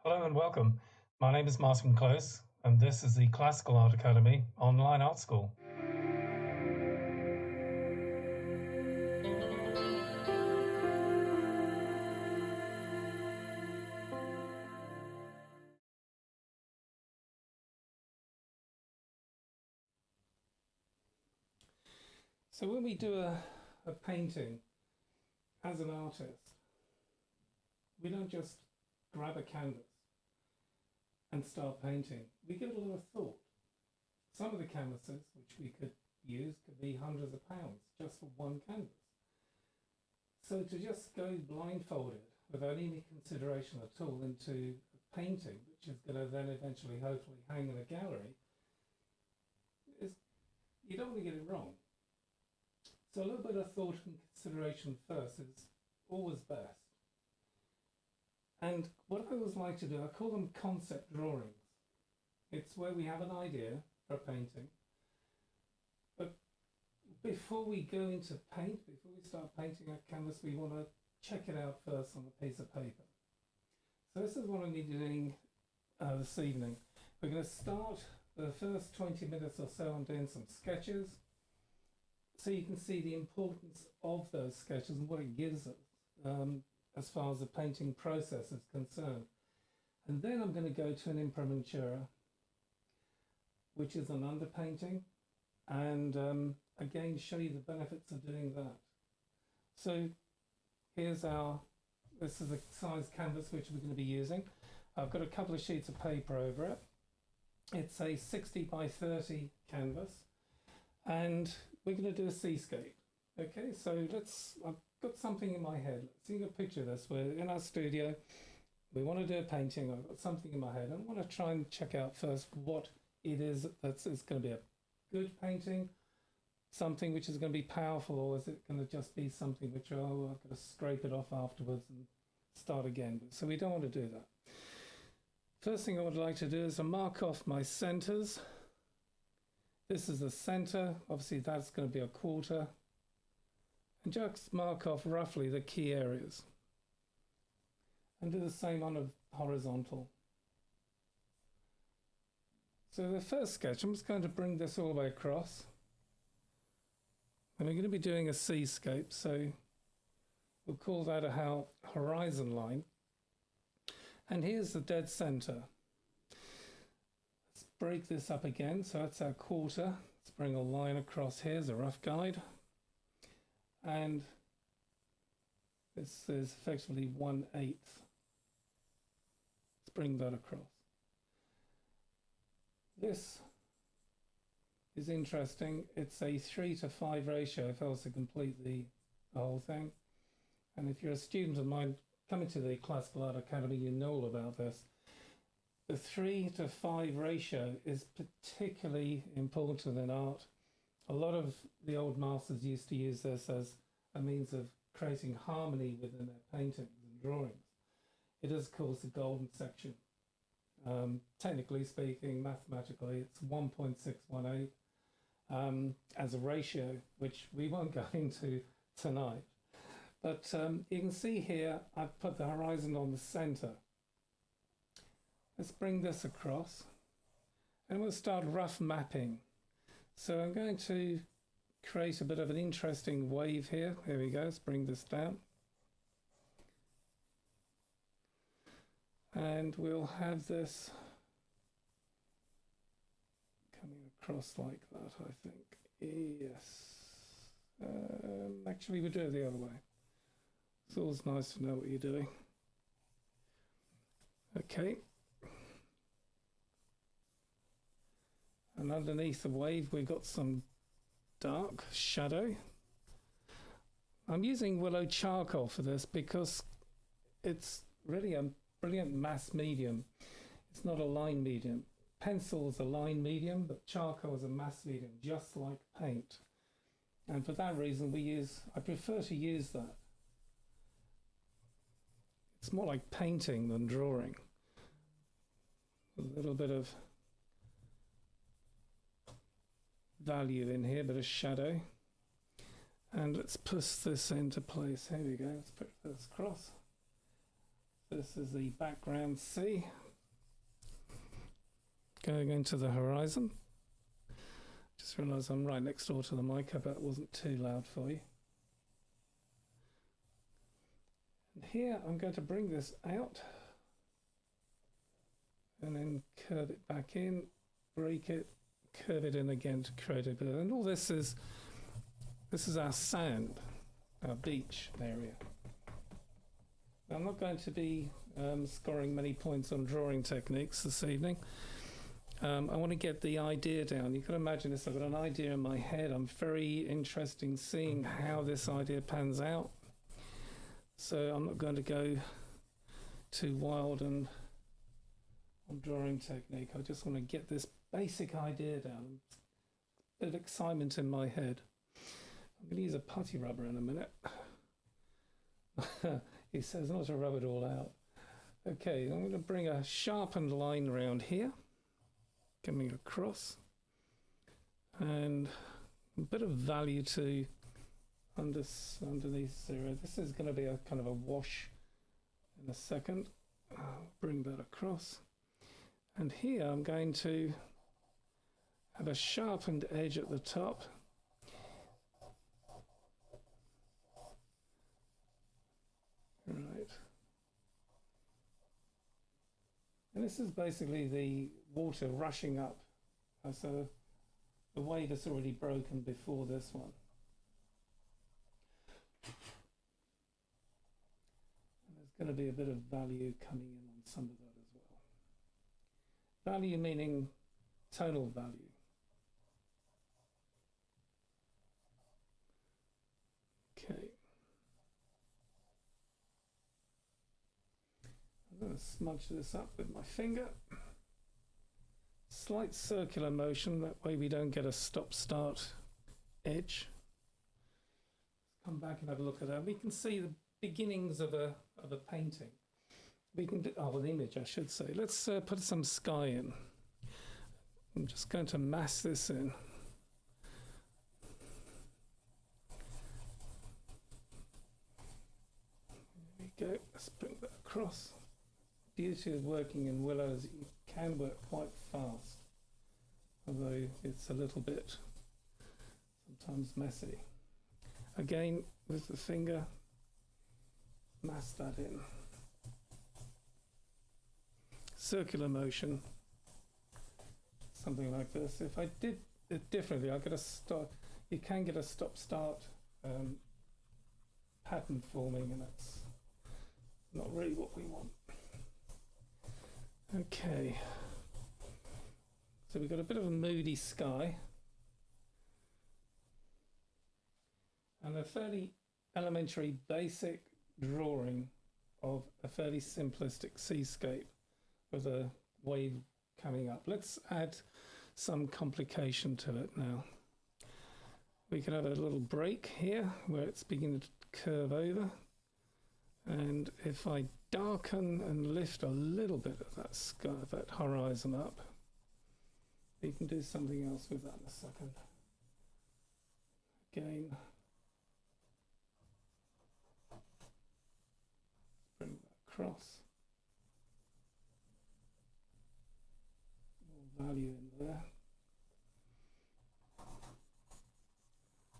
Hello and welcome. My name is Martin Close, and this is the Classical Art Academy online art school. So when we do a painting as an artist, we don't just grab a canvas and start painting. We give it a lot of thought. Some of the canvases which we could use could be hundreds of pounds just for one canvas. So to just go blindfolded without any consideration at all into a painting, which is going to then eventually hopefully hang in a gallery, you don't want to get it wrong. So a little bit of thought and consideration first is always best. And what I always like to do, I call them concept drawings. It's where we have an idea for a painting, but before we go into paint, before we start painting a canvas, we want to check it out first on a piece of paper. So this is what I'm going to be doing this evening. We're going to start the first 20 minutes or so on doing some sketches, so you can see the importance of those sketches and what it gives us as far as the painting process is concerned. And then I'm going to go to an Imprimatura, which is an underpainting, and again show you the benefits of doing that. So here's this is the size canvas which we're going to be using. I've got a couple of sheets of paper over it. It's a 60 by 30 canvas, and we're going to do a seascape. Okay, so I've got something in my head. Let's see a picture of this. We're in our studio. We want to do a painting. I've got something in my head. I want to try and check out first what it is that's going to be a good painting, something which is going to be powerful, or is it going to just be something which, oh, I've got to scrape it off afterwards and start again. So we don't want to do that. First thing I would like to do is to mark off my centers. This is the center. Obviously that's going to be a quarter. And just mark off roughly the key areas. And do the same on a horizontal. So the first sketch, I'm just going to bring this all the way across. And we're going to be doing a seascape, so we'll call that a horizon line. And here's the dead center. Let's break this up again. So that's our quarter. Let's bring a line across here as a rough guide. And this is effectively 1/8. Let's bring that across. This is interesting. It's a 3:5 ratio if I was to complete the whole thing. And if you're a student of mine coming to the Classical Art Academy, you know all about this. The 3:5 ratio is particularly important in art. A lot of the old masters used to use this as a means of creating harmony within their paintings and drawings. It is, of course, the golden section. Technically speaking, mathematically, it's 1.618 as a ratio, which we won't go into tonight. But you can see here, I've put the horizon on the center. Let's bring this across, and we'll start rough mapping. So I'm going to create a bit of an interesting wave here. Here we go. Let's bring this down. And we'll have this coming across like that, I think. Yes. Actually, we'll do it the other way. It's always nice to know what you're doing. Okay. And underneath the wave, we've got some dark shadow. I'm using willow charcoal for this because it's really a brilliant mass medium. It's not a line medium. Pencil is a line medium, but charcoal is a mass medium, just like paint. And for that reason, I prefer to use that. It's more like painting than drawing. A little bit of value in here, bit of shadow. And let's push this into place. Here we go. Let's put this across. this is the background sea going into the horizon. Just realised I'm right next door to the mic. I bet it wasn't too loud for you. And here I'm going to bring this out and then curve it back in, break it, curve it in again to create a bit. And all this is our sand, our beach area. Now, I'm not going to be scoring many points on drawing techniques this evening. I want to get the idea down. You can imagine this. I've got an idea in my head. I'm very interested in seeing how this idea pans out. So I'm not going to go too wild on drawing technique. I just want to get this basic idea down. A bit of excitement in my head. I'm going to use a putty rubber in a minute. He says not to rub it all out. Okay, I'm going to bring a sharpened line around here, coming across, and a bit of value to underneath zero. This is going to be a kind of a wash in a second. I'll bring that across. And here I'm going to have a sharpened edge at the top. Right. And this is basically the water rushing up. So the wave has already broken before this one. And there's going to be a bit of value coming in on some of that as well. Value meaning tonal value. Okay. I'm going to smudge this up with my finger. Slight circular motion, that way we don't get a stop-start edge. Let's come back and have a look at that. We can see the beginnings of a painting. We can do, oh, an image, I should say. Let's put some sky in. I'm just going to mass this in. There we go. Let's bring that across. Beauty of working in willows, you can work quite fast, although it's a little bit sometimes messy. Again, with the finger, mass that in. Circular motion, something like this. If I did it differently, I get a start. You can get a stop-start pattern forming, and that's not really what we want. Okay, so we've got a bit of a moody sky and a fairly elementary basic drawing of a fairly simplistic seascape with a wave coming up. Let's add some complication to it now. We can have a little break here where it's beginning to curve over, and if I darken and lift a little bit of that sky, that horizon up, we can do something else with that in a second. Again, bring that across. More value in there.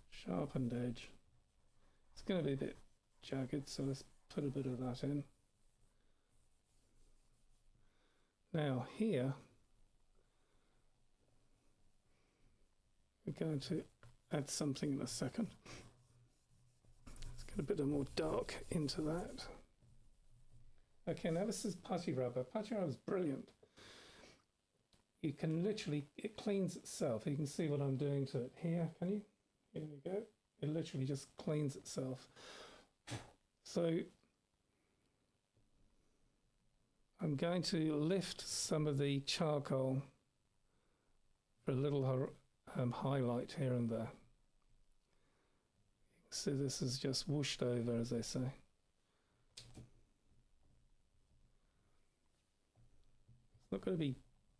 Sharpened edge. It's going to be a bit jagged, so let's put a bit of that in. Now here, we're going to add something in a second. Let's get a bit of more dark into that. Okay, now this is putty rubber. Putty rubber is brilliant. You can literally, it cleans itself. You can see what I'm doing to it here, can you? Here we go. It literally just cleans itself. So I'm going to lift some of the charcoal for a little highlight here and there. You can see this is just whooshed over, as they say. It's not going to be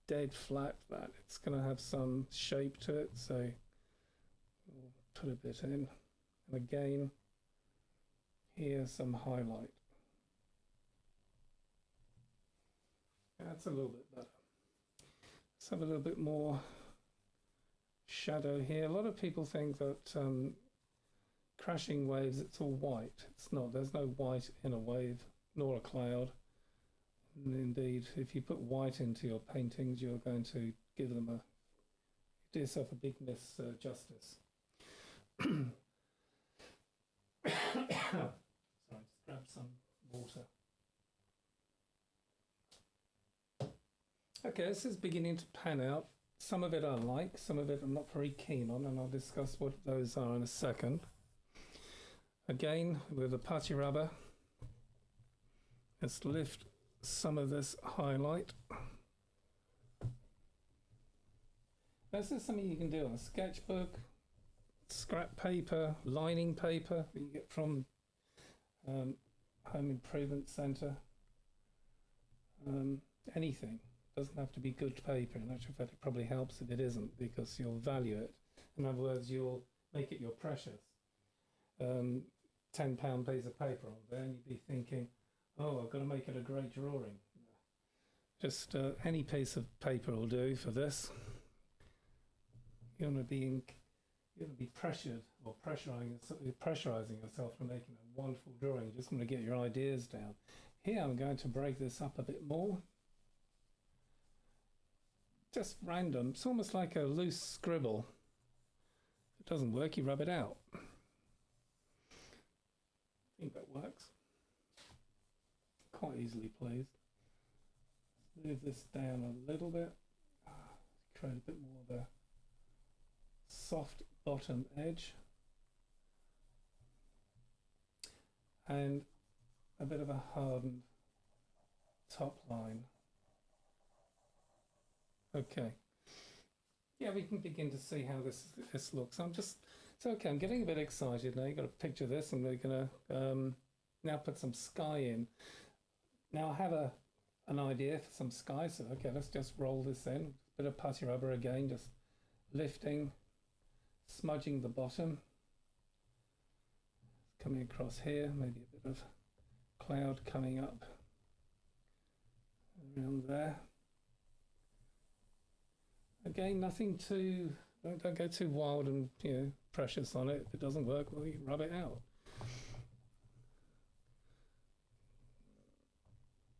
dead flat, that. It's going to have some shape to it, so we'll put a bit in. And again, here's some highlight. That's a little bit better. Let's have a little bit more shadow here. A lot of people think that crashing waves, it's all white. It's not. There's no white in a wave, nor a cloud. And indeed, if you put white into your paintings, you're going to give them do yourself a big misjustice. Sorry, just grab some water. Okay, this is beginning to pan out. Some of it I like, some of it I'm not very keen on, and I'll discuss what those are in a second. Again, with the putty rubber, let's lift some of this highlight. This is something you can do on a sketchbook, scrap paper, lining paper that you get from Home Improvement Centre. Anything. Doesn't have to be good paper. In actual fact, it probably helps if it isn't, because you'll value it. In other words, you'll make it your precious. £10 piece of paper on there, and you'd be thinking, oh, I've got to make it a great drawing. Just any piece of paper will do for this. You want to be pressured or pressurizing yourself to making a wonderful drawing. You just want to get your ideas down. Here I'm going to break this up a bit more. Just random. It's almost like a loose scribble. If it doesn't work, you rub it out. I think that works. Quite easily pleased. Move this down a little bit. Create a bit more of a soft bottom edge. And a bit of a hardened top line. Okay. Yeah, we can begin to see how this looks. It's okay, I'm getting a bit excited now. You've got to picture this, and we're going to now put some sky in. Now I have an idea for some sky, so okay, let's just roll this in. A bit of putty rubber again, just lifting, smudging the bottom. Coming across here, maybe a bit of cloud coming up around there. Again, nothing too, don't go too wild and precious on it. If it doesn't work, well, you can rub it out.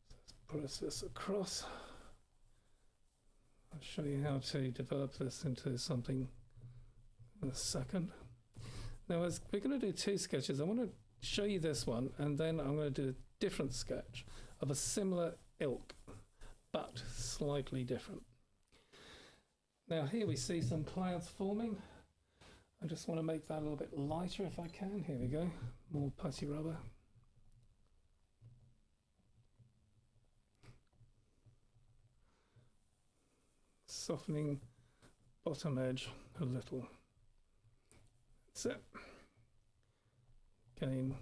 So let's press this across. I'll show you how to develop this into something in a second. Now, as we're going to do two sketches, I want to show you this one, and then I'm going to do a different sketch of a similar ilk, but slightly different. Now here we see some clouds forming. I just want to make that a little bit lighter if I can. Here we go, more putty rubber. Softening bottom edge a little. That's it. Again,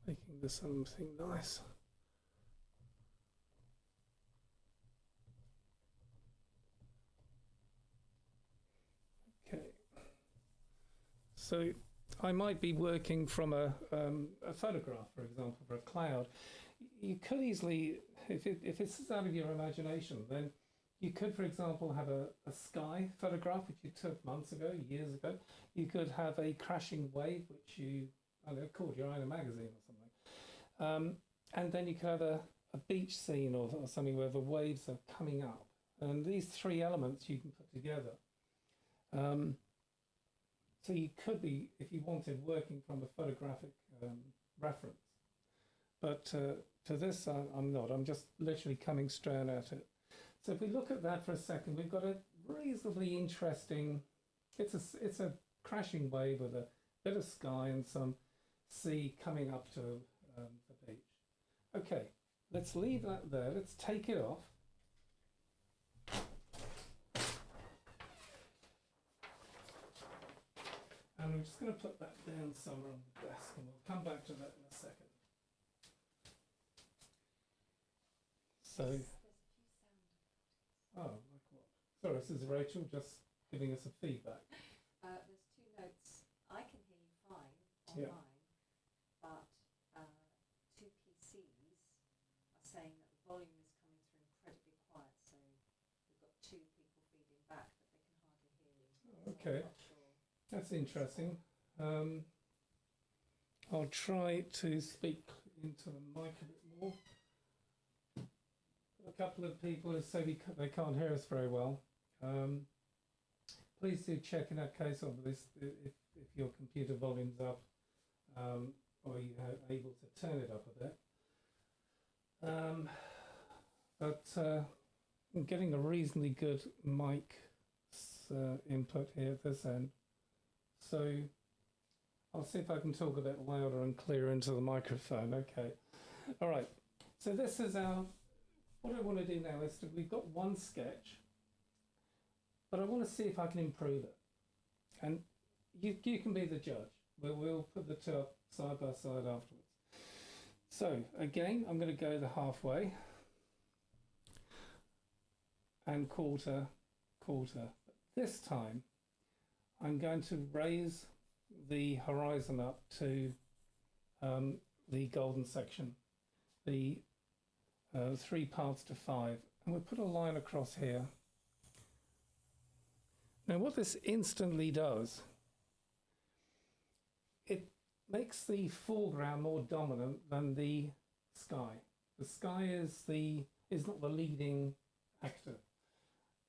making this something nice. So I might be working from a photograph, for example, for a cloud. You could easily, if this is out of your imagination, then you could, for example, have a sky photograph, which you took months ago, years ago. You could have a crashing wave, which you, I don't know, called your own magazine or something. And then you could have a beach scene or something where the waves are coming up. And these three elements you can put together. So you could be, if you wanted, working from a photographic reference. But for this, I'm not. I'm just literally coming straight at it. So if we look at that for a second, we've got a reasonably interesting, it's a crashing wave with a bit of sky and some sea coming up to the beach. Okay, let's leave that there. Let's take it off. And I'm just going to put that down somewhere on the desk, and we'll come back to that in a second. So, oh, like what? Sorry, this is Rachel just giving us a feedback. There's two notes. I can hear you fine online, but two PCs are saying that the volume is coming that's interesting. I'll try to speak into the mic a bit more. A couple of people who say they can't hear us very well. Please do check in that case of this if your computer volume's up, or you are able to turn it up a bit. I'm getting a reasonably good mic input here at this end, so I'll see if I can talk a bit louder and clearer into the microphone. Okay, all right. So this is what I want to do now is we've got one sketch, but I want to see if I can improve it, and you can be the judge. We'll put the two up side by side afterwards. So again, I'm going to go the halfway and quarter. This time I'm going to raise the horizon up to the golden section, the 3 parts to 5, and we'll put a line across here. Now what this instantly does, it makes the foreground more dominant than the sky. The sky is not the leading actor.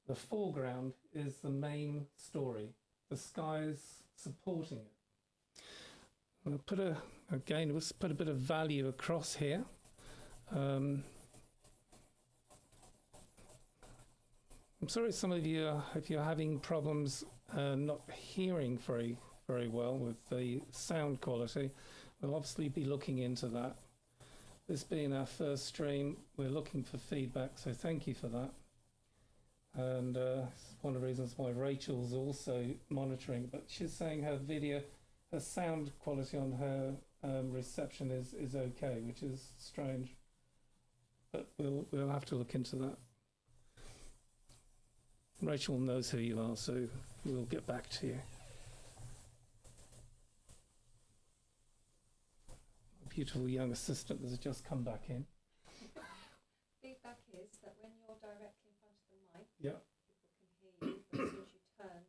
The foreground is the main story. The sky is supporting it. We'll put let's put a bit of value across here. I'm sorry, some of you, if you're having problems not hearing very well with the sound quality, we'll obviously be looking into that. This being our first stream, we're looking for feedback, so thank you for that. And it's one of the reasons why Rachel's also monitoring, but she's saying her sound quality on her reception is okay, which is strange. But we'll have to look into that. Rachel knows who you are, so we'll get back to you. A beautiful young assistant has just come back in. Feedback is that when you're directly in front of the mic, yeah, people can hear you, but as soon as you turn,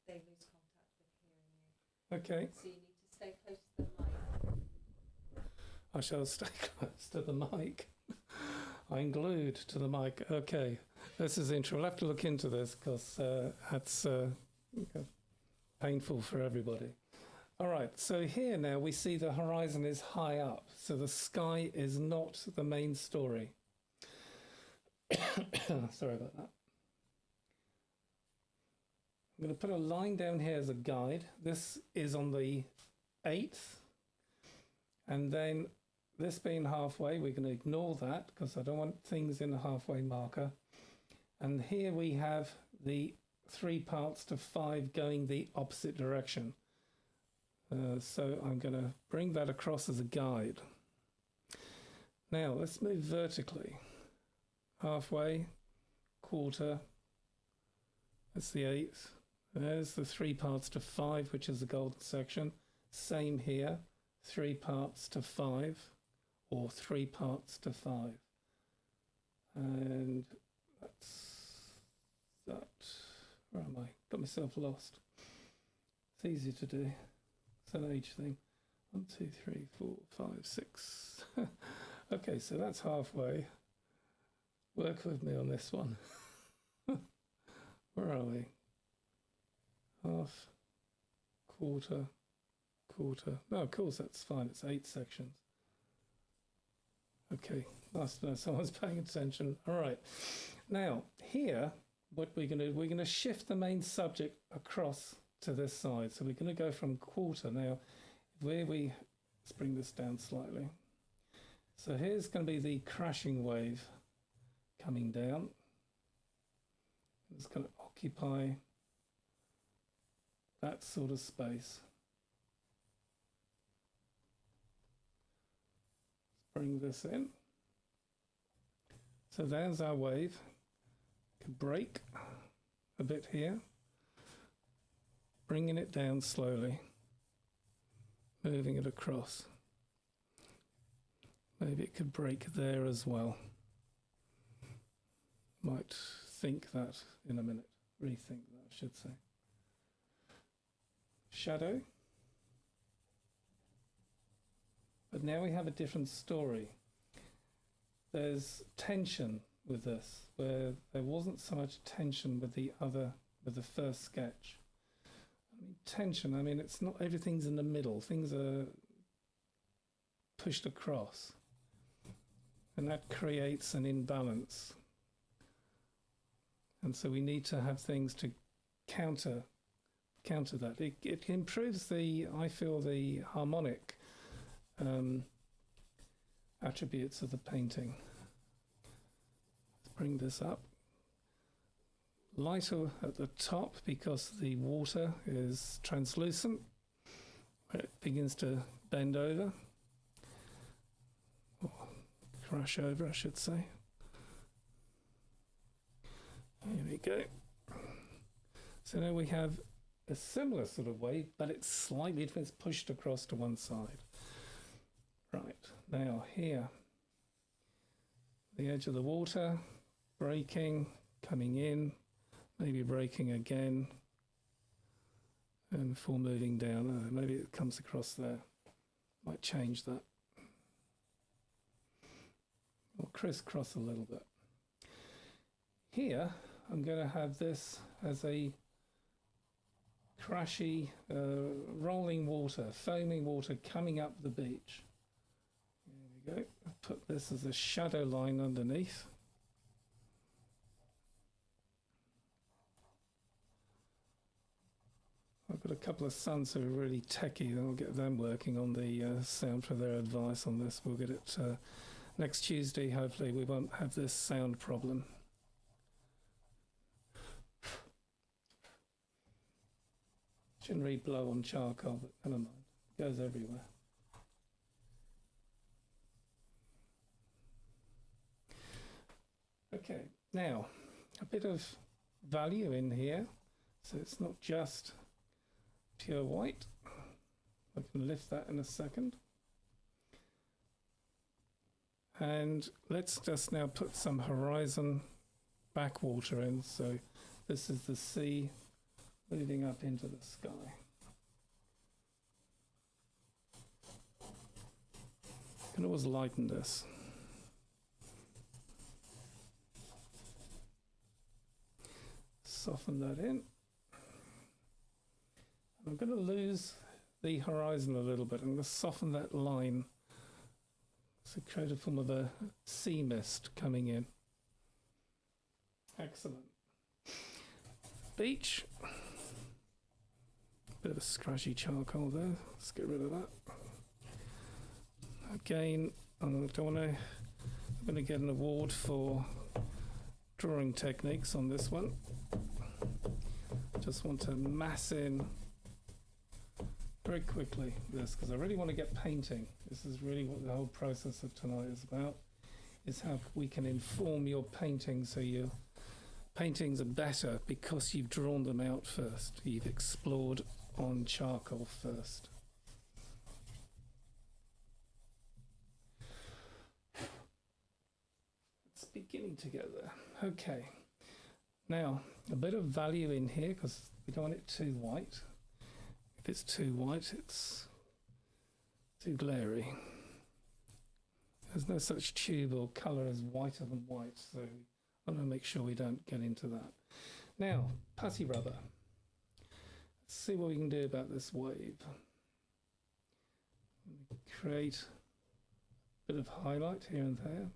they lose contact with hearing you. Okay. So you need to stay close to the mic. I shall stay close to the mic. I'm glued to the mic. Okay, this is interesting. We'll have to look into this because that's painful for everybody. All right, so here now we see the horizon is high up, so the sky is not the main story. Sorry about that. I'm going to put a line down here as a guide. This is on the 8th, and then this being halfway, we're going to ignore that because I don't want things in the halfway marker. And here we have the 3 parts to 5 going the opposite direction. So I'm going to bring that across as a guide. Now let's move vertically. Halfway, quarter, that's the 8th. There's the 3 parts to 5, which is the golden section. Same here, 3 parts to 5, or 3 parts to 5. And that's that. Where am I? Got myself lost. It's easy to do. It's an age thing. 1, 2, 3, 4, 5, 6. Okay, so that's halfway. Work with me on this one. Where are we? Half, quarter. No, of course that's fine. It's 8 sections. Okay, nice to know someone's paying attention. All right. Now here, what we're going to shift the main subject across to this side. So we're going to go from quarter now. Let's bring this down slightly. So here's going to be the crashing wave coming down. It's going to occupy that sort of space. Let's bring this in. So there's our wave. Could break a bit here. Bringing it down slowly. Moving it across. Maybe it could break there as well. Might think that in a minute. Rethink that, I should say. shadow. But now we have a different story. There's tension with this, where there wasn't so much tension with with the first sketch. I mean, tension, I mean, it's not everything's in the middle. Things are pushed across. And that creates an imbalance. And so we need to have things to counter that. It improves I feel, the harmonic attributes of the painting. Let's bring this up. Lighter at the top because the water is translucent. It begins to bend over. Or crash over, I should say. Here we go. So now we have a similar sort of wave, but it's pushed across to one side. Right, now here, the edge of the water, breaking, coming in, maybe breaking again, and before moving down. Maybe it comes across there. Might change that. Or crisscross a little bit. Here, I'm going to have this as a crashy, rolling water, foaming water coming up the beach. There we go. I'll put this as a shadow line underneath. I've got a couple of sons who are really techie, and I'll get them working on the sound for their advice on this. We'll get it next Tuesday. Hopefully we won't have this sound problem. Shouldn't really blow on charcoal, but never mind. It goes everywhere. Okay, now a bit of value in here. So it's not just pure white. I can lift that in a second. And let's just now put some horizon backwater in. So this is the sea moving up into the sky. You can always lighten this. Soften that in. I'm going to lose the horizon a little bit. I'm going to soften that line. So create a form of a sea mist coming in. Excellent. Beach. Bit of a scratchy charcoal there. Let's get rid of that. Again, I'm going to get an award for drawing techniques on this one. Just want to mass in very quickly this, because I really want to get painting. This is really what the whole process of tonight is about, is how we can inform your painting so your paintings are better because you've drawn them out first. You've explored on charcoal first. It's beginning to get there. Okay. Now, a bit of value in here because we don't want it too white. If it's too white, it's too glary. There's no such tube or colour as whiter than white, so I want to make sure we don't get into that. Now, putty rubber. Let's see what we can do about this wave. Create a bit of highlight here and there.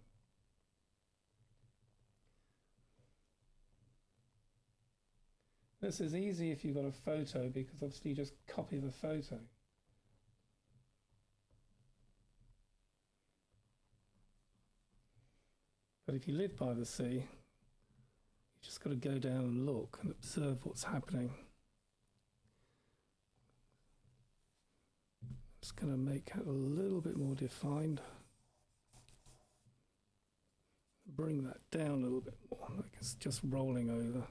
This is easy if you've got a photo, because obviously you just copy the photo. But if you live by the sea, you just got to go down and look and observe what's happening. Just going to make it a little bit more defined. Bring that down a little bit more, like it's just rolling over.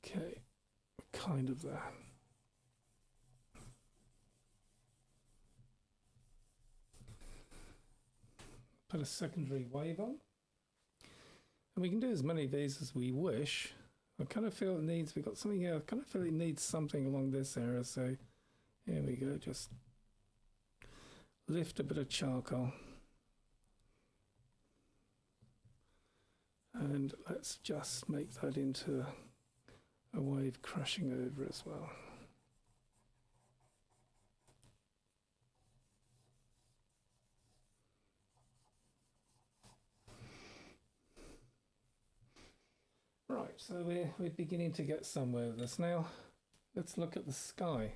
Okay, kind of there. put a secondary wave on. And we can do as many of these as we wish. I kind of feel it needs, we've got something here, I kind of feel it needs something along this area. So here we go, just lift a bit of charcoal. And let's just make that into a wave crashing over as well. Right, so we're beginning to get somewhere with this. Now, let's look at the sky.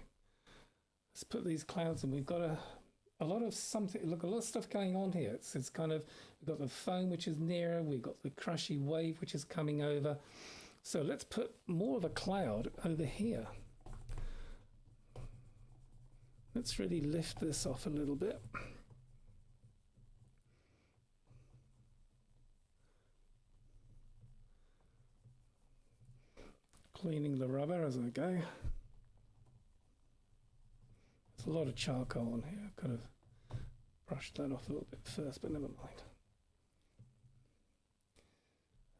Let's put these clouds in. We've got a lot of something, look, a lot of stuff going on here. It's kind of, we've got the foam which is nearer, we've got the crashy wave which is coming over. So let's put more of a cloud over here. Let's really lift this off a little bit. Cleaning the rubber as I go. There's a lot of charcoal on here. I could have brushed that off a little bit first, but never mind.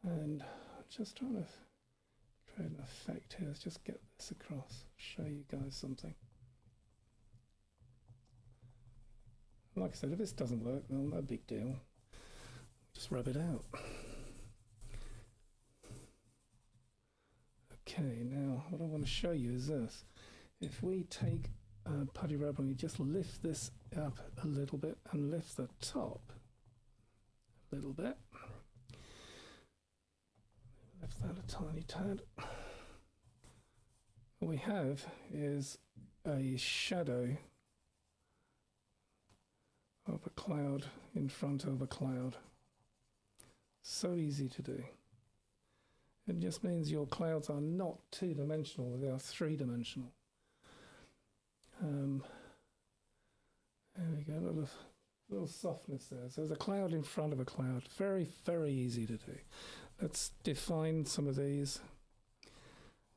And I'm just trying to create an effect here. Let's just get this across, show you guys something. Like I said, if this doesn't work, well, no big deal. Just rub it out. Okay, now what I want to show you is this. If we take putty rubber and we just lift this up a little bit and lift the top a little bit. Lift that a tiny tad. What we have is a shadow of a cloud in front of a cloud. So easy to do. It just means your clouds are not two-dimensional, they are three-dimensional. There we go, a little softness there. So there's a cloud in front of a cloud. Very, very easy to do. Let's define some of these.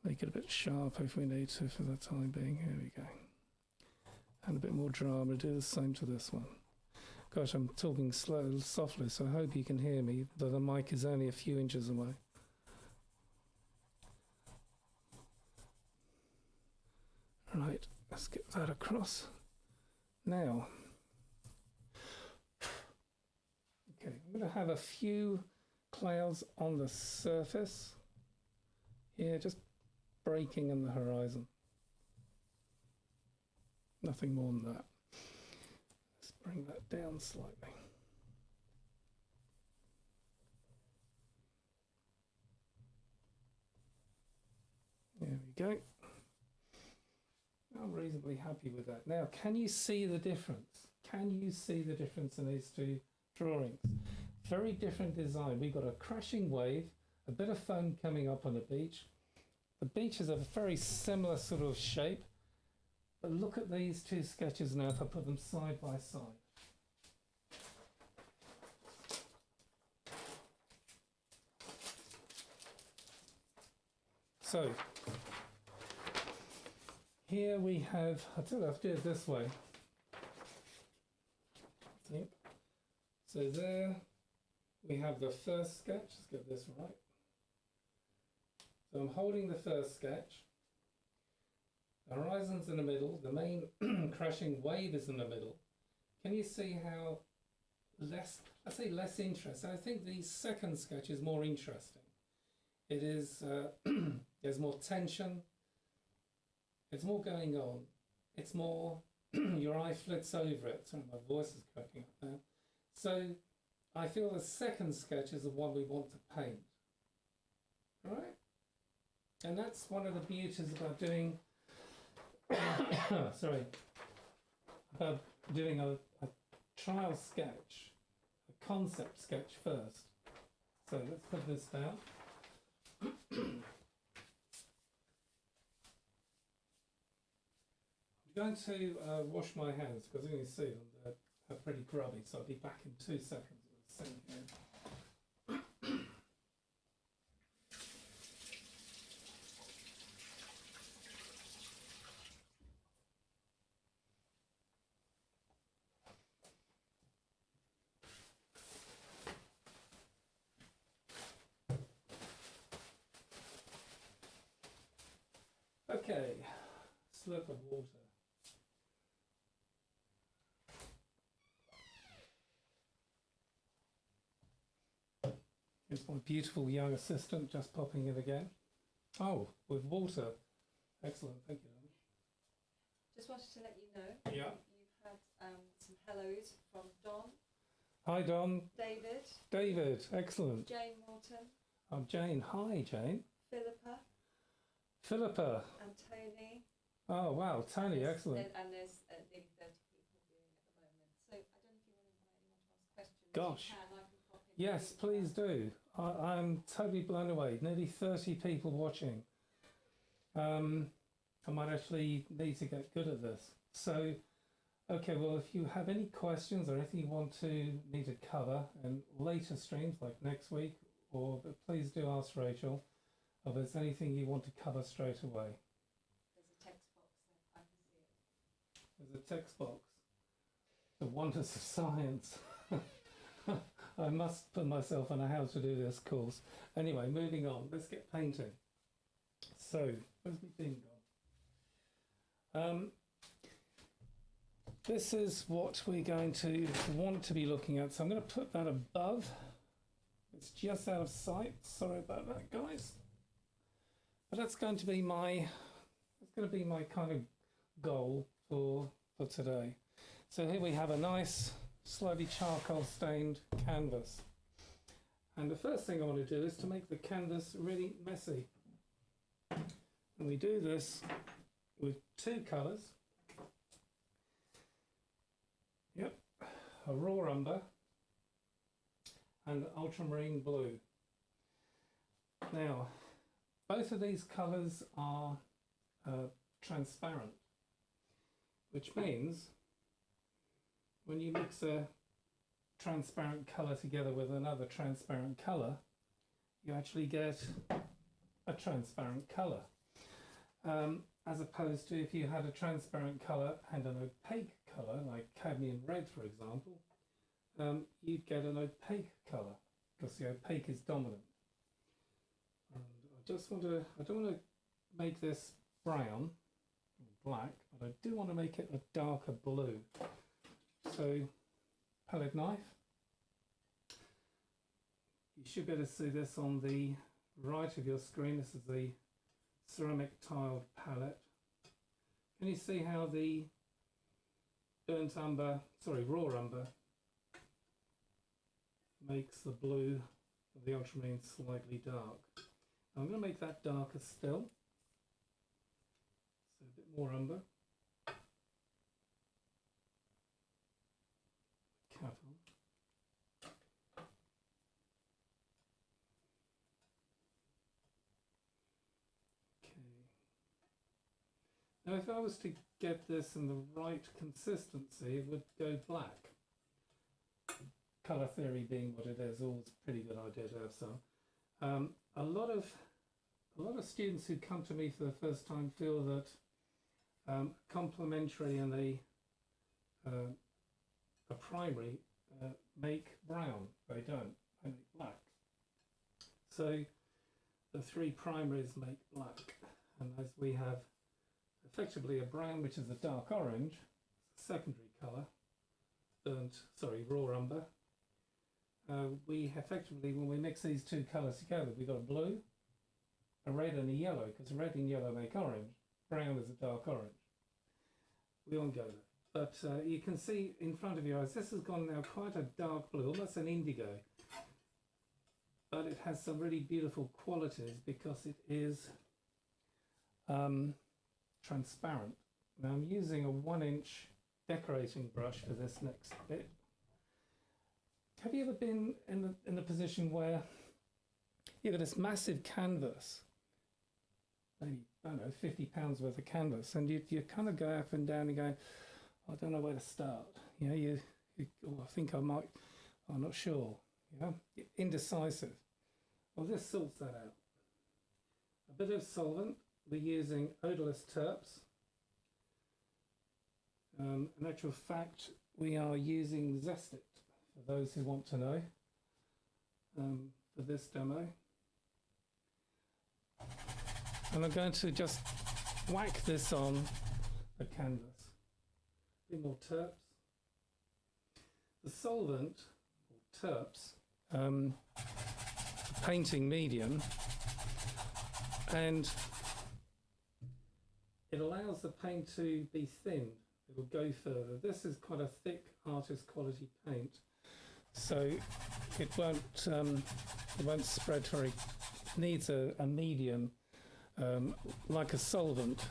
Make it a bit sharper if we need to for the time being. Here we go. And a bit more drama. Do the same to this one. Gosh, I'm talking slow, softly, so I hope you can hear me, though the mic is only a few inches away. Right, let's get that across. Now, okay, I'm going to have a few clouds on the surface here, just breaking in the horizon. Nothing more than that. Let's bring that down slightly. There we go. I'm reasonably happy with that. Now, can you see the difference? Can you see the difference in these two drawings? Very different design. We've got a crashing wave, a bit of foam coming up on the beach. The beach is a very similar sort of shape. But look at these two sketches now if I put them side by side. So, here we have, I'll tell you, I'll do it this way. I think. So there we have the first sketch. Let's get this right. So I'm holding the first sketch. The horizon's in the middle. The main crashing wave is in the middle. Can you see how less, I say less interesting? I think the second sketch is more interesting. It is, there's more tension. It's more going on. It's more, your eye flits over it. Sorry, my voice is cracking up now. So I feel the second sketch is the one we want to paint. All right? And that's one of the beauties about doing, sorry, about doing a trial sketch, a concept sketch first. So let's put this down. I'm going to wash my hands because as you can see them, they're pretty grubby, so I'll be back in 2 seconds with the sink in. Okay, slurp of water. Here's my beautiful young assistant just popping in again. Oh, with water. Excellent, thank you. Just wanted to let you know. Yeah. You've had some hellos from Don, Hi Don. David, David, excellent. Jane Morton, I'm Jane. Hi Jane. Philippa, Philippa. and Tony. Oh wow, Tony, excellent. And there's nearly 30 people viewing at the moment. So I don't know if you want to invite anyone to ask questions. Gosh. You can, I can pop in. Yes, please do. I'm totally blown away. Nearly 30 people watching. I might actually need to get good at this. So, okay, well, if you have any questions or anything you need to cover in later streams, like next week, or please do ask Rachel if there's anything you want to cover straight away. There's a text box there. I can see it. There's a text box. The wonders of science. I must put myself on a how to do this course. Anyway, moving on. Let's get painting. So, where's my bin gone? This is what we're going to want to be looking at. So I'm going to put that above. It's just out of sight. Sorry about that, guys. But that's going to be my kind of goal for today. So here we have a nice, slightly charcoal stained canvas. And the first thing I want to do is to make the canvas really messy. And we do this with two colours. Yep, a raw umber and ultramarine blue. Now, both of these colours are transparent, which means when you mix a transparent colour together with another transparent colour, you actually get a transparent colour. As opposed to if you had a transparent colour and an opaque colour, like cadmium red for example, you'd get an opaque colour because the opaque is dominant. And I don't want to make this brown or black, but I do want to make it a darker blue. So, palette knife. You should be able to see this on the right of your screen. This is the ceramic tiled palette. Can you see how the raw umber makes the blue of the ultramarine slightly dark? I'm going to make that darker still. So a bit more umber. Cat on. Now if I was to get this in the right consistency, it would go black. Colour theory being what it is, always a pretty good idea to have some. A lot of students who come to me for the first time feel that complementary and a primary make brown. They don't, they make black. So the three primaries make black, and as we have effectively a brown, which is a dark orange, secondary colour, raw umber. We effectively, when we mix these two colours together, we've got a blue, a red and a yellow, because red and yellow make orange, brown is a dark orange. We won't go there. But you can see in front of your eyes, this has gone now quite a dark blue, almost an indigo. But it has some really beautiful qualities because it is transparent. Now I'm using a 1-inch decorating brush for this next bit. Have you ever been in the position where you've got this massive canvas, maybe, I don't know, 50 pounds worth of canvas, and you kind of go up and down and go, I don't know where to start. You know, you I think I might, I'm not sure. You know, you're indecisive. Well, this sorts that out. A bit of solvent. We're using odorless terps. In actual fact, we are using Zestit, for those who want to know, for this demo. And I'm going to just whack this on the canvas. A bit more terps. The solvent, or terps, painting medium, and it allows the paint to be thinned. It will go further. This is quite a thick artist quality paint, so it won't spread very. It needs a medium, like a solvent,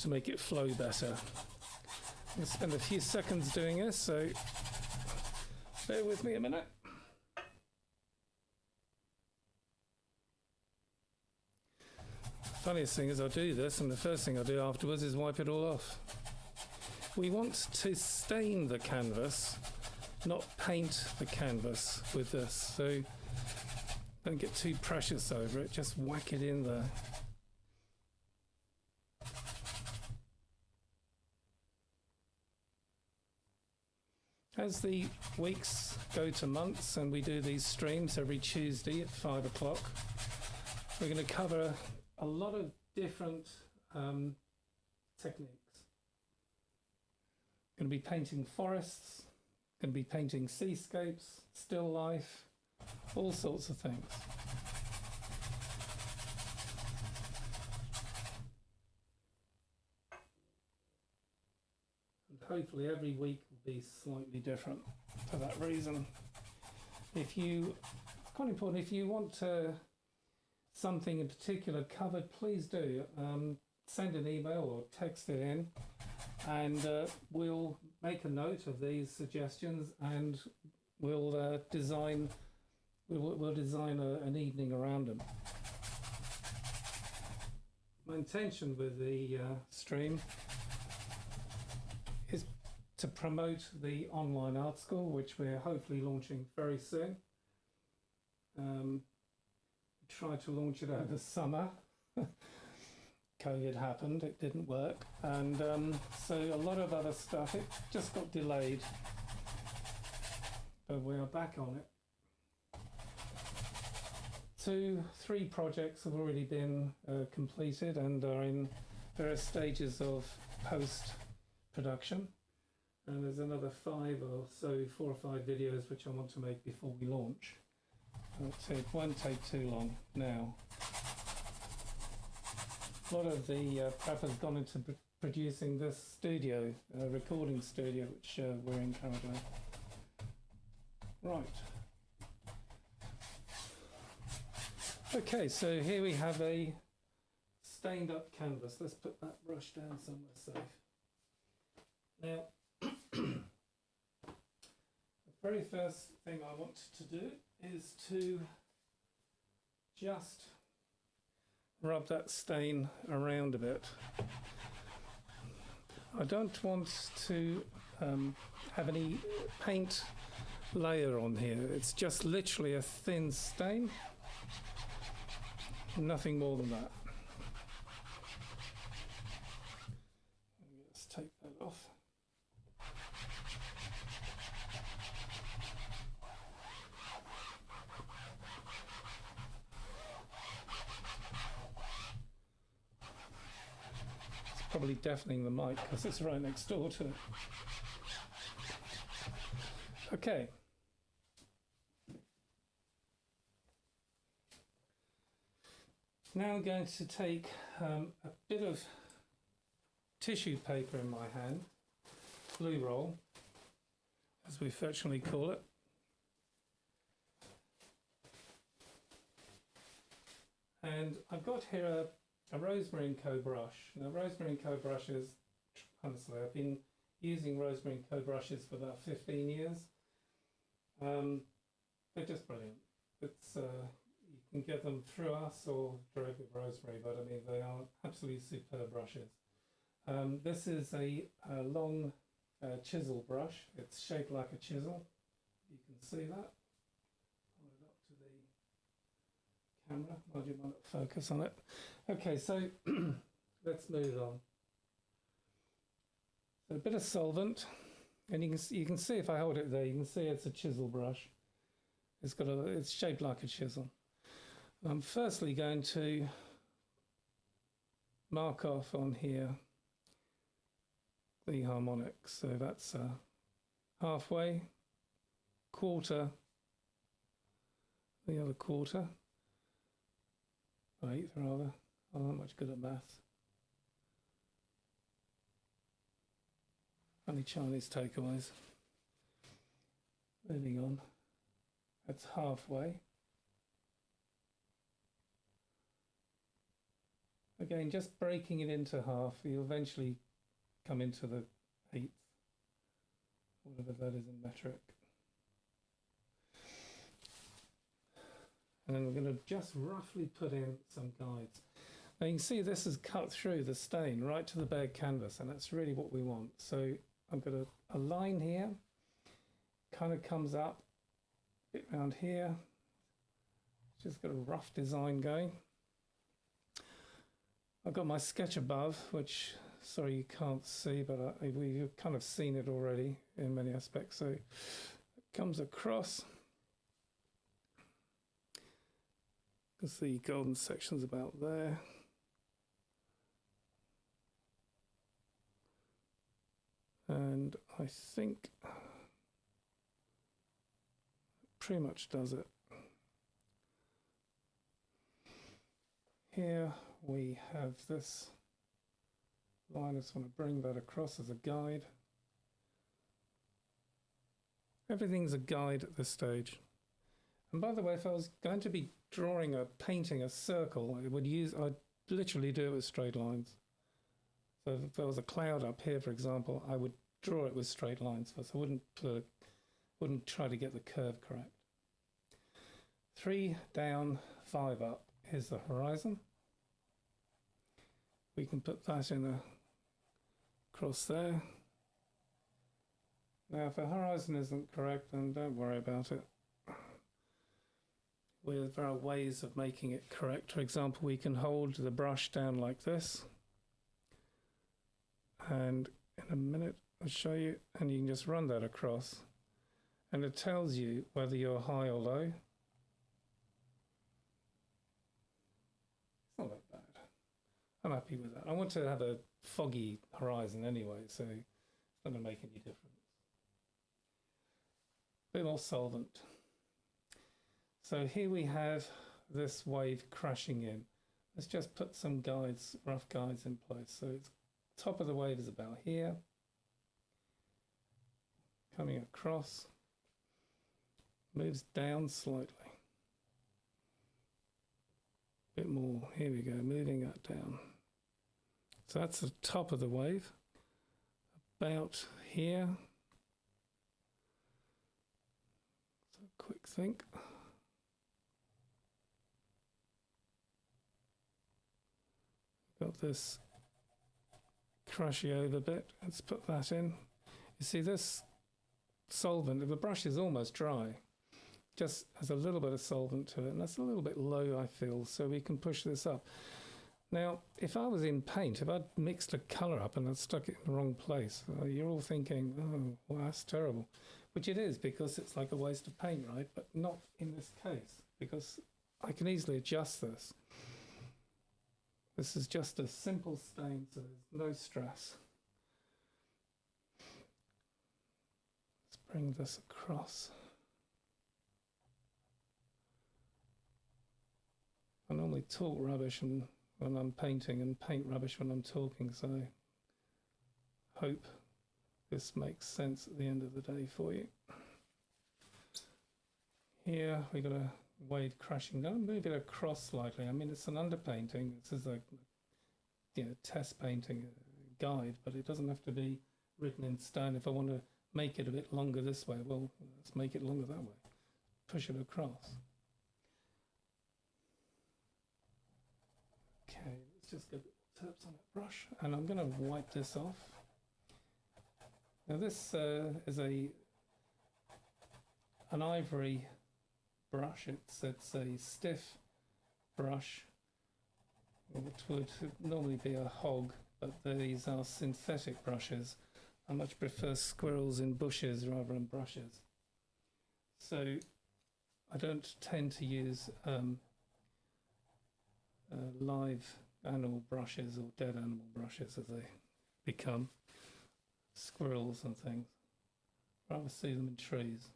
to make it flow better. I'm going to spend a few seconds doing this, so bear with me a minute. Funniest thing is I do this, and the first thing I do afterwards is wipe it all off. We want to stain the canvas, not paint the canvas with this, so don't get too precious over it, just whack it in there. As the weeks go to months and we do these streams every Tuesday at 5 o'clock, we're going to cover a lot of different techniques. Going to be painting forests, going to be painting seascapes, still life, all sorts of things. And hopefully every week will be slightly different for that reason. If you, it's quite important, if you want something in particular covered, please do. Send an email or text it in, and we'll make a note of these suggestions, and we'll design an evening around them. My intention with the stream is to promote the online art school, which we're hopefully launching very soon. Tried to launch it over the summer. COVID happened, it didn't work, and so a lot of other stuff, it just got delayed, but we are back on it. 3 projects have already been completed and are in various stages of post-production, and there's another 5 or so, 4 or 5 videos which I want to make before we launch. It won't take too long now. A lot of the prep has gone into producing this studio, recording studio, which we're in currently. Right. Okay, so here we have a stained up canvas. Let's put that brush down somewhere safe. Now, the very first thing I want to do is to just rub that stain around a bit. I don't want to have any paint layer on here. It's just literally a thin stain, nothing more than that. Let's take that off. Probably deafening the mic because it's right next door to it. Okay. Now I'm going to take a bit of tissue paper in my hand, glue roll, as we affectionately call it. And I've got here a Rosemary & Co brush. Now, Rosemary & Co brushes, honestly, I've been using Rosemary & Co brushes for about 15 years. They're just brilliant. It's you can get them through us or direct with Rosemary, but I mean, they are absolutely superb brushes. This is a long chisel brush. It's shaped like a chisel. You can see that. Hold it up to the camera. Well, you might not focus on it. Okay, so let's move on. So a bit of solvent, and you can see if I hold it there, you can see it's a chisel brush. It's shaped like a chisel. I'm firstly going to mark off on here the harmonics. So that's halfway, quarter, the other quarter, eighth rather. I'm not much good at maths. Funny Chinese takeaways. Moving on. That's halfway. Again, just breaking it into half, you'll eventually come into the eighth, whatever that is in metric. And then we're going to just roughly put in some guides. Now you can see this is cut through the stain right to the bare canvas, and that's really what we want. So I'm going to, a line here, kind of comes up a bit around here. Just got a rough design going. I've got my sketch above, which, sorry you can't see, but we've kind of seen it already in many aspects. So it comes across. You can see golden sections about there. And I think pretty much does it. Here we have this line. I just want to bring that across as a guide. Everything's a guide at this stage. And by the way, if I was going to be drawing a painting a circle, I'd literally do it with straight lines. So if there was a cloud up here, for example, I would draw it with straight lines first. I wouldn't try to get the curve correct. 3 down, 5 up is the horizon. We can put that in a cross there. Now, if the horizon isn't correct, then don't worry about it. There are ways of making it correct. For example, we can hold the brush down like this. And in a minute, I'll show you, and you can just run that across. And it tells you whether you're high or low. It's not that bad. I'm happy with that. I want to have a foggy horizon anyway, so it's not going to make any difference. A bit more solvent. So here we have this wave crashing in. Let's just put some guides, rough guides in place. So it's top of the wave is about here. Coming across. Moves down slightly. A bit more. Here we go, moving that down. So that's the top of the wave. About here. So quick think. Got this crushy over bit. Let's put that in. You see this solvent, if the brush is almost dry, just has a little bit of solvent to it, and that's a little bit low, I feel, so we can push this up. Now, if I was in paint, if I'd mixed a colour up and I'd stuck it in the wrong place, you're all thinking, oh, well, that's terrible. Which it is, because it's like a waste of paint, right? But not in this case, because I can easily adjust this. This is just a simple stain, so there's no stress. Let's bring this across. I normally talk rubbish when I'm painting and paint rubbish when I'm talking, so I hope this makes sense at the end of the day for you. Here we got a wave crashing down, move it across slightly. I mean, it's an underpainting. This is a test painting guide, but it doesn't have to be written in stone. If I want to make it a bit longer this way, well, let's make it longer that way. Push it across. Okay, let's just get terps on that brush, and I'm going to wipe this off. Now this is an ivory brush. It's a stiff brush. It would normally be a hog, but these are synthetic brushes. I much prefer squirrels in bushes rather than brushes. So I don't tend to use live animal brushes or dead animal brushes as they become, squirrels and things. Rather see them in trees.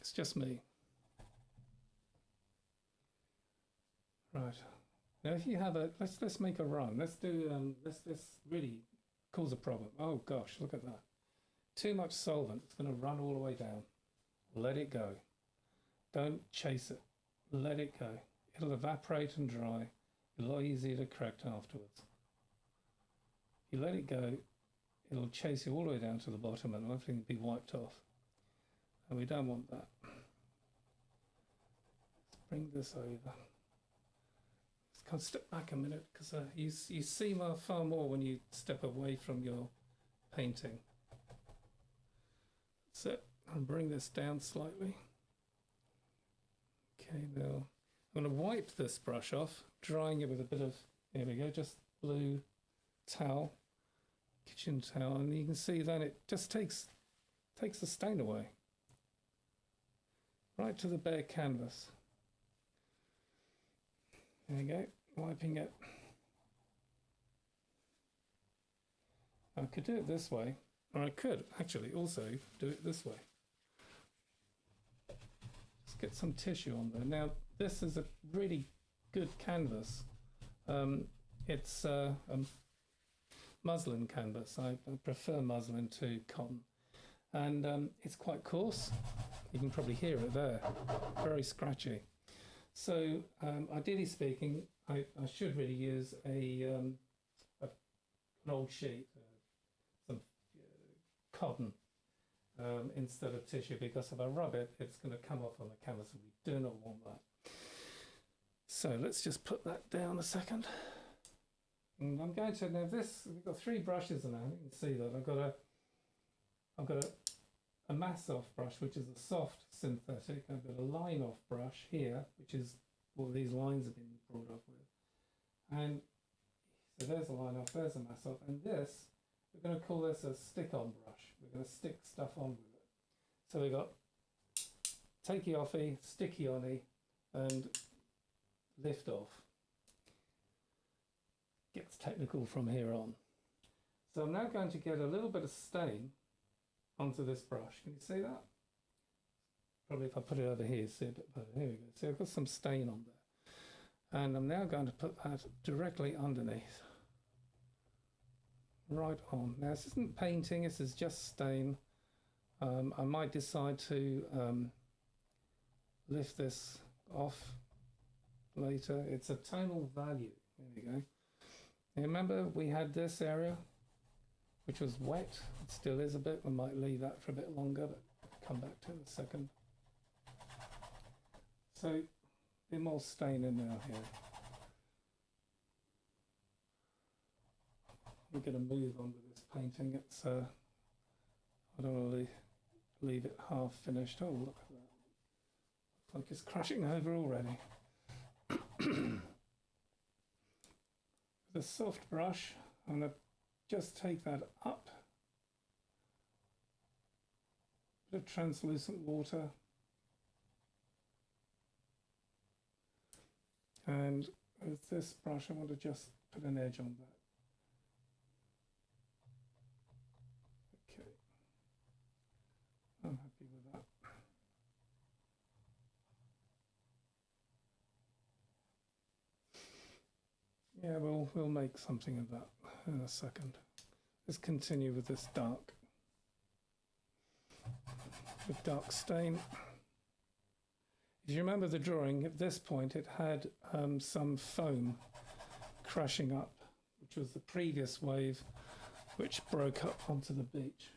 It's just me. Right. Now, if you have a, let's make a run. Let's do this really cause a problem. Oh gosh, look at that. Too much solvent. It's going to run all the way down. Let it go. Don't chase it. Let it go. It'll evaporate and dry. A lot easier to correct afterwards. You let it go, it'll chase you all the way down to the bottom and everything will be wiped off. And we don't want that. Let's bring this over. Let's step back a minute because you see far more when you step away from your painting. So I'll bring this down slightly. Okay, now I'm going to wipe this brush off, drying it with a bit of, here we go, just blue towel, kitchen towel, and you can see then it just takes the stain away. Right to the bare canvas. There you go, wiping it. I could do it this way, or I could actually also do it this way. Just get some tissue on there. Now, this is a really good canvas. It's a muslin canvas. I prefer muslin to cotton. And it's quite coarse. You can probably hear it there. Very scratchy. So, ideally speaking, I should really use an old sheet, some cotton, instead of tissue, because if I rub it, it's going to come off on the canvas, and we do not want that. So let's just put that down a second. And I'm going to, now this, we've got 3 brushes now, you can see that. I've got a mass off brush, which is a soft synthetic. I've got a line off brush here, which is what these lines have been brought up with. And so there's a line off, there's a mass off, and this, we're going to call this a stick-on brush. We're going to stick stuff on with it. So we've got takey offy, sticky on-y, and lift off. Gets technical from here on. So I'm now going to get a little bit of stain onto this brush. Can you see that? Probably if I put it over here, see a bit better. Here we go. See, I've got some stain on there. And I'm now going to put that directly underneath. Right on. Now this isn't painting, this is just stain. I might decide to lift this off later. It's a tonal value. There we go. Now remember we had this area which was wet. It still is a bit. I might leave that for a bit longer, but I'll come back to it in a second. So a bit more stain in now here. We're going to move on with this painting. It's I don't want to leave it half finished. Oh, look at that. Looks like it's crashing over already. With a soft brush, I'm going to just take that up. Bit of translucent water. And with this brush, I want to just put an edge on that. Okay. I'm happy with that. Yeah, we'll make something of that in a second. Let's continue with this dark stain. If you remember the drawing, at this point it had some foam crashing up, which was the previous wave which broke up onto the beach.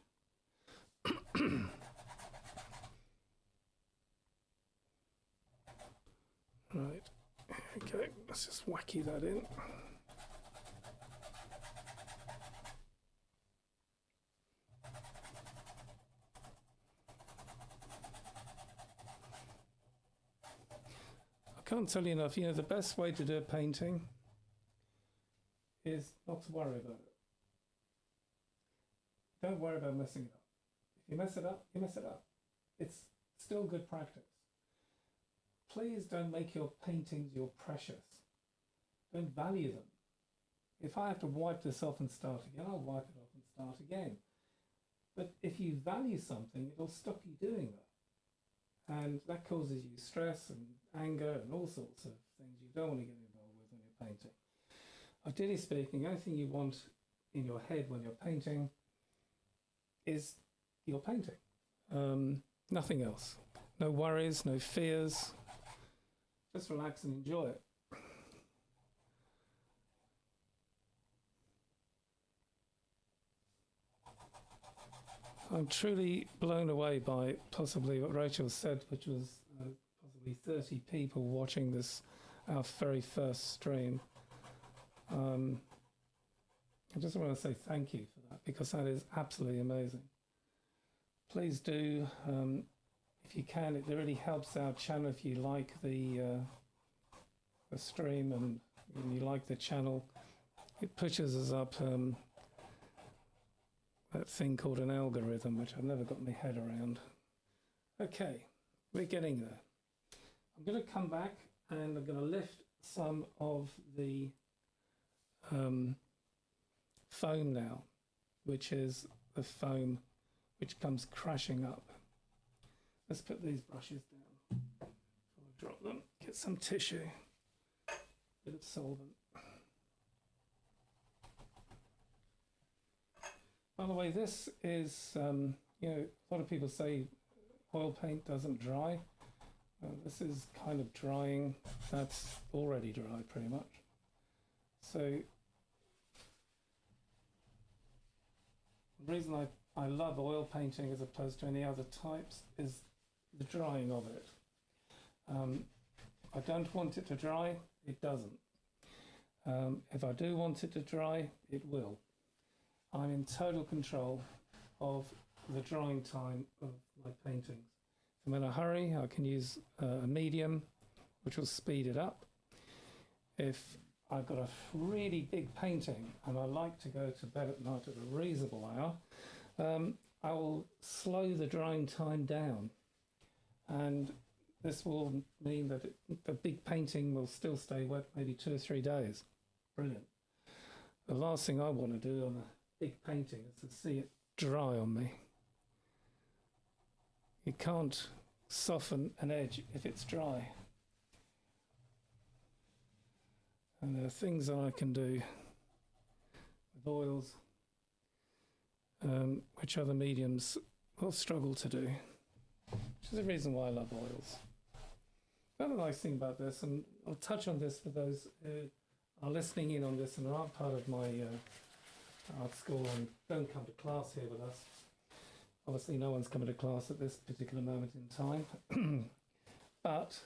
Right, here we go. Let's just wacky that in. I can't tell you enough, you know, the best way to do a painting is not to worry about it. Don't worry about messing it up. If you mess it up, you mess it up. It's still good practice. Please don't make your paintings your precious. Don't value them. If I have to wipe this off and start again, I'll wipe it off and start again. But if you value something, it'll stop you doing that. And that causes you stress and anger and all sorts of things you don't want to get involved with when you're painting. Ideally speaking, anything you want in your head when you're painting is your painting. Nothing else. No worries, no fears. Just relax and enjoy it. I'm truly blown away by possibly what Rachel said, which was possibly 30 people watching this, our very first stream. I just want to say thank you for that, because that is absolutely amazing. Please do, if you can, it really helps our channel if you like the stream and you like the channel. It pushes us up that thing called an algorithm, which I've never got my head around. Okay, we're getting there. I'm going to come back and I'm going to lift some of the foam now, which is the foam which comes crashing up. Let's put these brushes down before I drop them. Get some tissue, bit of solvent. By the way, this is, you know, a lot of people say oil paint doesn't dry. This is kind of drying. That's already dry pretty much. So the reason I love oil painting as opposed to any other types is the drying of it. I don't want it to dry, it doesn't. If I do want it to dry, it will. I'm in total control of the drying time of my paintings. If I'm in a hurry, I can use a medium, which will speed it up. If I've got a really big painting and I like to go to bed at night at a reasonable hour, I will slow the drying time down. And this will mean that the big painting will still stay wet maybe 2 or 3 days. Brilliant. The last thing I want to do on a big painting is to see it dry on me. You can't soften an edge if it's dry. And there are things that I can do with oils, which other mediums will struggle to do, which is the reason why I love oils. Another nice thing about this, and I'll touch on this for those who are listening in on this and aren't part of my art school and don't come to class here with us. Obviously no one's coming to class at this particular moment in time. But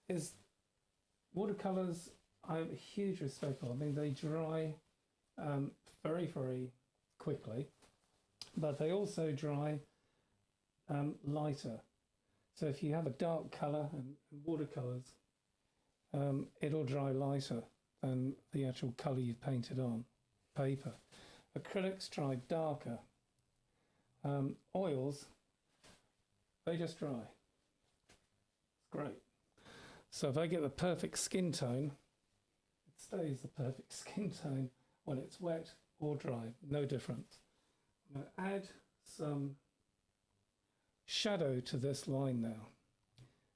is watercolours, I have a huge respect for. I mean, they dry very, very quickly, but they also dry lighter. So if you have a dark colour and watercolours, it'll dry lighter than the actual colour you've painted on paper. Acrylics dry darker. Oils, they just dry. It's great. So if I get the perfect skin tone, it stays the perfect skin tone when it's wet or dry, no difference. I'm going to add some shadow to this line now,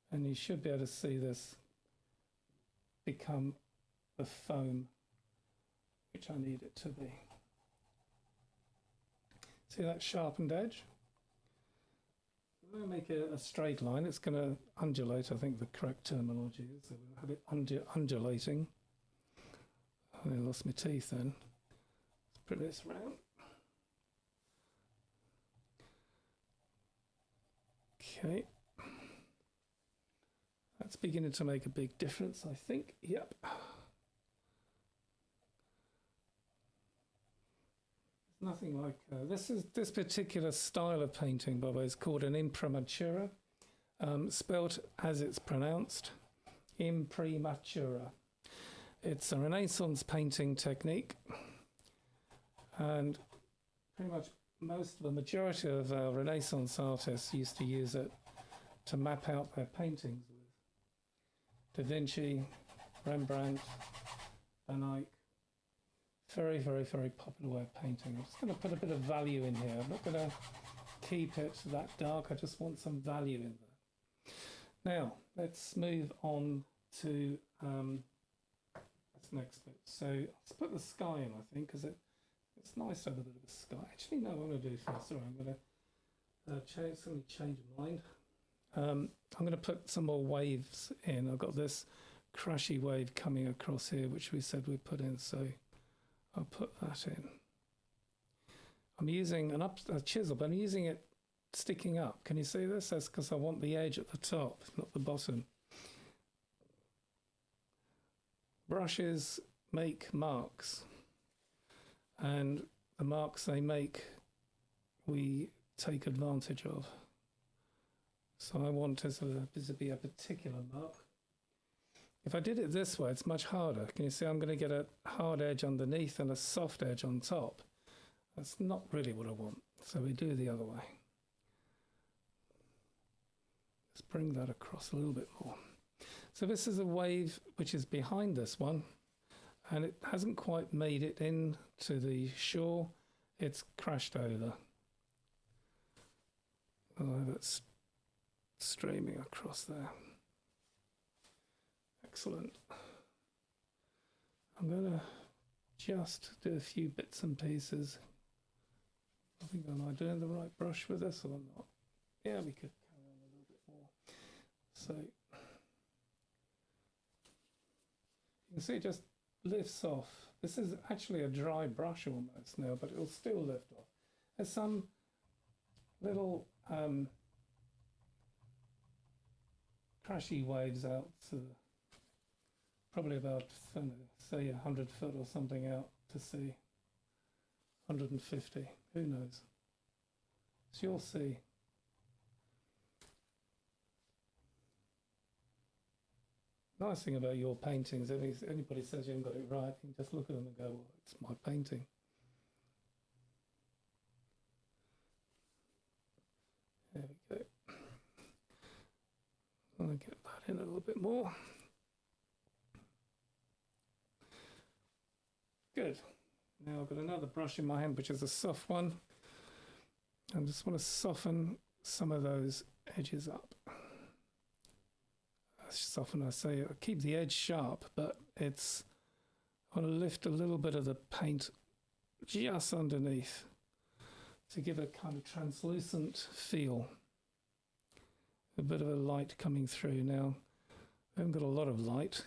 and you should be able to see this become the foam which I need it to be. See that sharpened edge? I'm going to make a straight line. It's going to undulate, I think the correct terminology is. So we'll have it undulating. I lost my teeth then. Let's put this around. Okay. That's beginning to make a big difference, I think. Yep. Nothing like this particular style of painting, by the way, is called an Imprimatura, spelt as it's pronounced, Imprimatura. It's a Renaissance painting technique, and pretty much the majority of our Renaissance artists used to use it to map out their paintings with. Da Vinci, Rembrandt, and like very, very, very popular way of painting. I'm just going to put a bit of value in here. I'm not going to keep it that dark. I just want some value in there. Now, let's move on to this next bit. So let's put the sky in, I think, because it's nice to have a bit of a sky. Actually, no, what I'm going to do first. Sorry, I'm going to change my mind. I'm going to put some more waves in. I've got this crashy wave coming across here, which we said we'd put in, so I'll put that in. I'm using a chisel, but I'm using it sticking up. Can you see this? That's because I want the edge at the top, not the bottom. Brushes make marks, and the marks they make, we take advantage of. So I want this to be a particular mark. If I did it this way, it's much harder. Can you see I'm going to get a hard edge underneath and a soft edge on top? That's not really what I want. So we do the other way. Let's bring that across a little bit more. So this is a wave which is behind this one, and it hasn't quite made it into the shore. It's crashed over. Oh, that's streaming across there. Excellent. I'm going to just do a few bits and pieces. I think, am I doing the right brush with this or not? Yeah, we could carry on a little bit more. So you can see it just lifts off. This is actually a dry brush almost now, but it'll still lift off. There's some little crashy waves out to probably about, say, 100 foot or something out to sea. 150, who knows? So you'll see. Nice thing about your paintings, if anybody says you haven't got it right, you can just look at them and go, well, it's my painting. There we go. I'll get that in a little bit more. Good. Now I've got another brush in my hand, which is a soft one. I just want to soften some of those edges up. Soften, I say, I keep the edge sharp, but I want to lift a little bit of the paint just underneath to give a kind of translucent feel. A bit of a light coming through now. I haven't got a lot of light,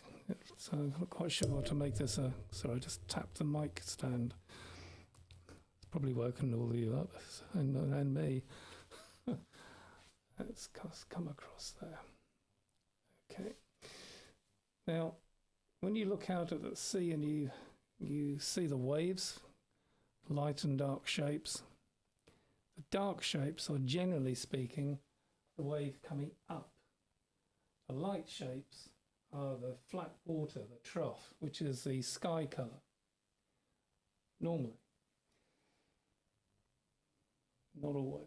so I'm not quite sure how to make this a... Sorry, I just tapped the mic stand. It's probably woken all of you up, and me. Let's come across there. Okay. Now, when you look out at the sea and you see the waves, light and dark shapes, the dark shapes are, generally speaking, the wave coming up. The light shapes are the flat water, the trough, which is the sky colour, normally. Not always,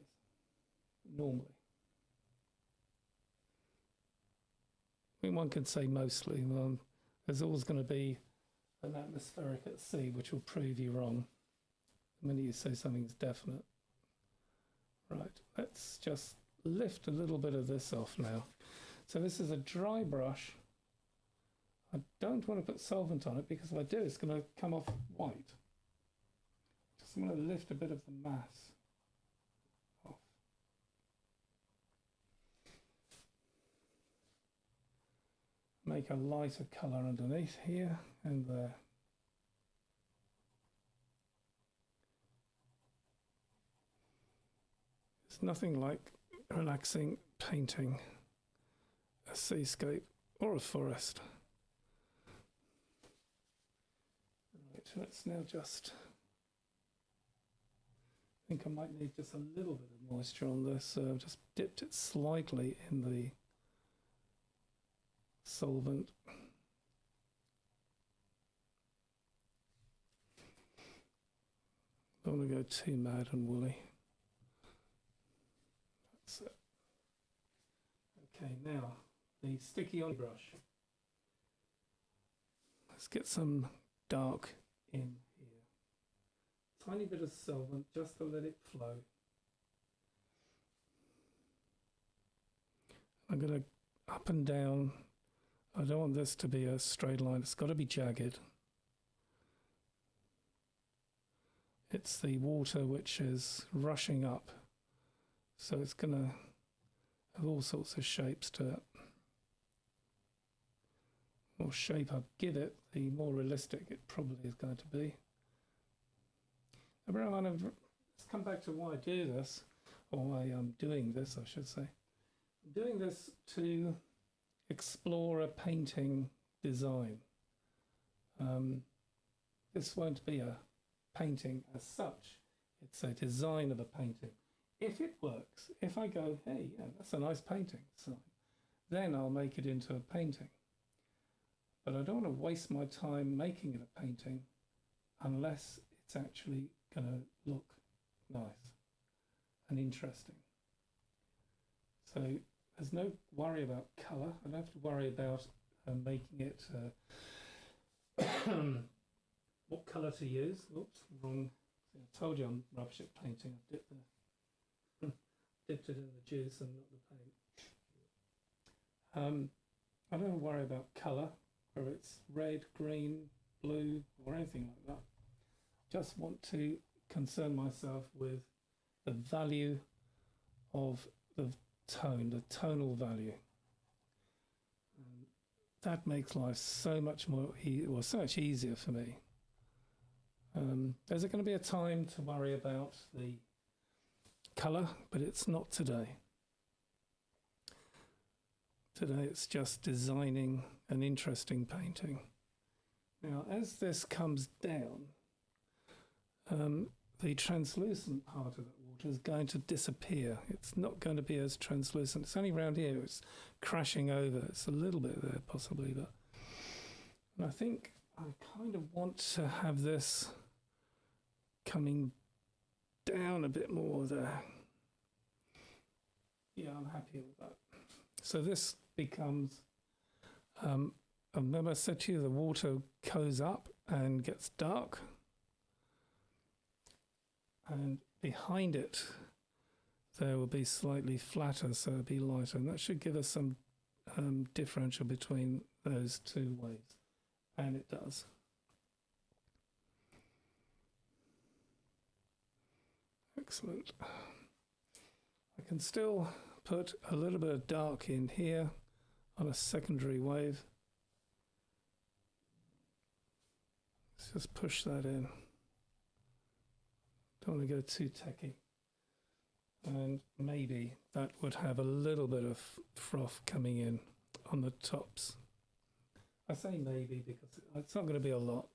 normally. I mean, one could say mostly. There's always going to be an atmospheric at sea, which will prove you wrong the minute you say something's definite. Right, let's just lift a little bit of this off now. So this is a dry brush. I don't want to put solvent on it because if I do, it's going to come off white. Just I'm going to lift a bit of the mass off. Make a lighter colour underneath here and there. It's nothing like relaxing painting a seascape or a forest. Right, let's now just... I think I might need just a little bit of moisture on this, so I've just dipped it slightly in the solvent. Don't want to go too mad and woolly. That's it. Okay, now the sticky on brush. Let's get some dark in here. Tiny bit of solvent just to let it flow. I'm going to up and down. I don't want this to be a straight line. It's got to be jagged. It's the water which is rushing up, so it's going to have all sorts of shapes to it. The more shape I give it, the more realistic it probably is going to be. Let's come back to why I do this, or why I'm doing this, I should say. I'm doing this to explore a painting design. This won't be a painting as such, it's a design of a painting. If it works, if I go, hey, yeah, that's a nice painting, so then I'll make it into a painting. But I don't want to waste my time making it a painting unless it's actually going to look nice and interesting. So there's no worry about colour. I don't have to worry about making it what colour to use. Oops, wrong. I told you I'm rubbish at painting. I've dipped it in the juice and not the paint. I don't worry about colour, whether it's red, green, blue, or anything like that. Just want to concern myself with the value of the tone, the tonal value. That makes life so much more, so much easier for me. There's going to be a time to worry about the colour, but it's not today. Today it's just designing an interesting painting. Now, as this comes down, the translucent part of that water is going to disappear. It's not going to be as translucent. It's only around here. It's crashing over. It's a little bit there, possibly, but and I think I kind of want to have this coming down a bit more there. Yeah, I'm happy with that. So this becomes, remember I said to you the water goes up and gets dark, and behind it there will be slightly flatter, so it'll be lighter, and that should give us some differential between those two waves, and it does. Excellent. I can still put a little bit of dark in here on a secondary wave. Let's just push that in. Don't want to go too techy. And maybe that would have a little bit of froth coming in on the tops. I say maybe because it's not going to be a lot.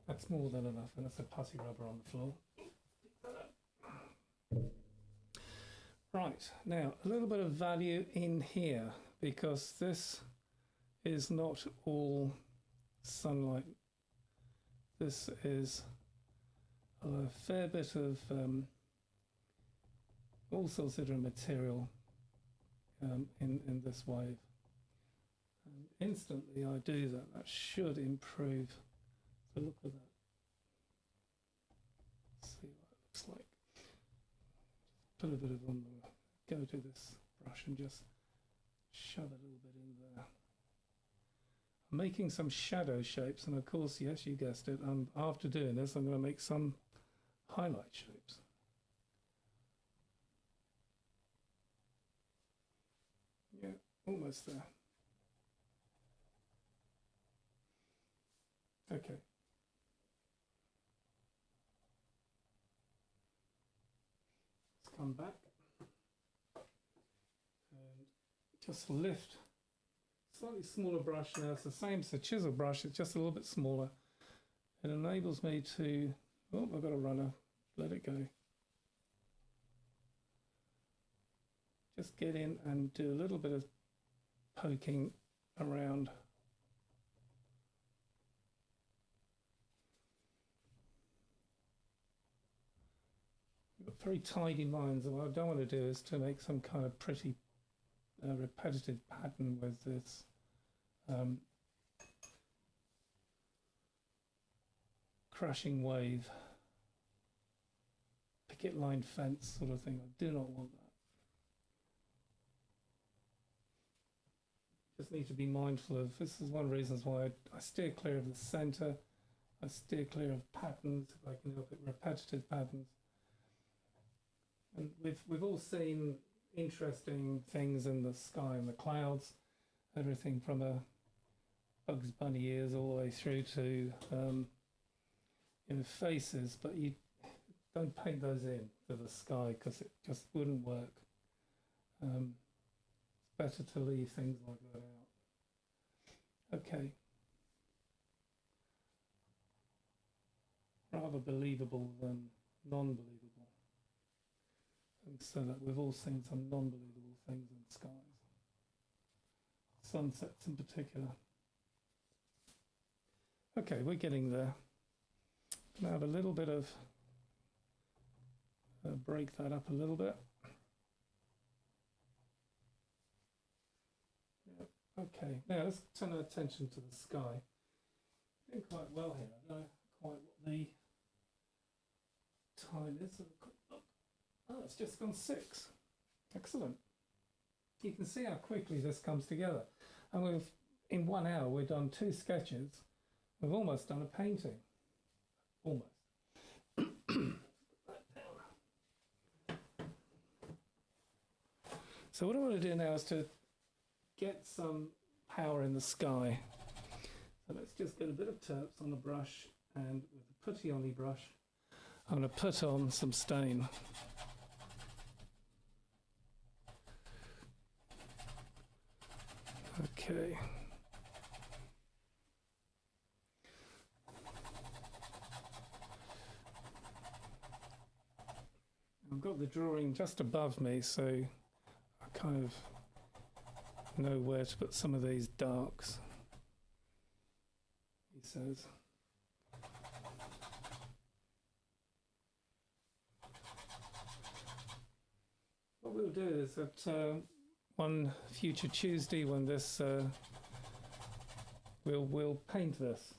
That's more than enough, and that's a putty rubber on the floor. Right, now a little bit of value in here, because this is not all sunlight. This is a fair bit of all sorts of different material in this wave. And instantly I do that. That should improve the look of that. Let's see what it looks like. Put a bit of on the, go to this brush and just shove a little bit in there. I'm making some shadow shapes, and of course, yes, you guessed it, after doing this I'm going to make some highlight shapes. Yeah, almost there. Okay. Let's come back and just lift. Slightly smaller brush now. It's the same as a chisel brush, it's just a little bit smaller. It enables me to, oh, I've got a runner, let it go. Just get in and do a little bit of poking around. Got very tidy lines, and what I don't want to do is to make some kind of pretty repetitive pattern with this crushing wave, picket line fence sort of thing. I do not want that. Just need to be mindful of, this is one of the reasons why I steer clear of the centre. I steer clear of patterns, if I can help it, repetitive patterns. And we've all seen interesting things in the sky and the clouds, everything from a Bugs Bunny ears all the way through to faces, but you don't paint those in to the sky because it just wouldn't work. It's better to leave things like that out. Okay. Rather believable than non-believable. And so that we've all seen some non-believable things in skies. Sunsets in particular. Okay, we're getting there. Now have a little bit of, break that up a little bit. Yep. Okay, now let's turn our attention to the sky. Doing quite well here. I don't know quite what the time is. Have a quick look. Oh, it's just gone 6. Excellent. You can see how quickly this comes together. And in 1 hour, we've done 2 sketches. We've almost done a painting. Almost. So what I want to do now is to get some power in the sky. So let's just get a bit of terps on the brush, and with the putty-on-y brush, I'm going to put on some stain. Okay. I've got the drawing just above me, so I kind of know where to put some of these darks, he says. What we'll do is that one future Tuesday when this, we'll paint this.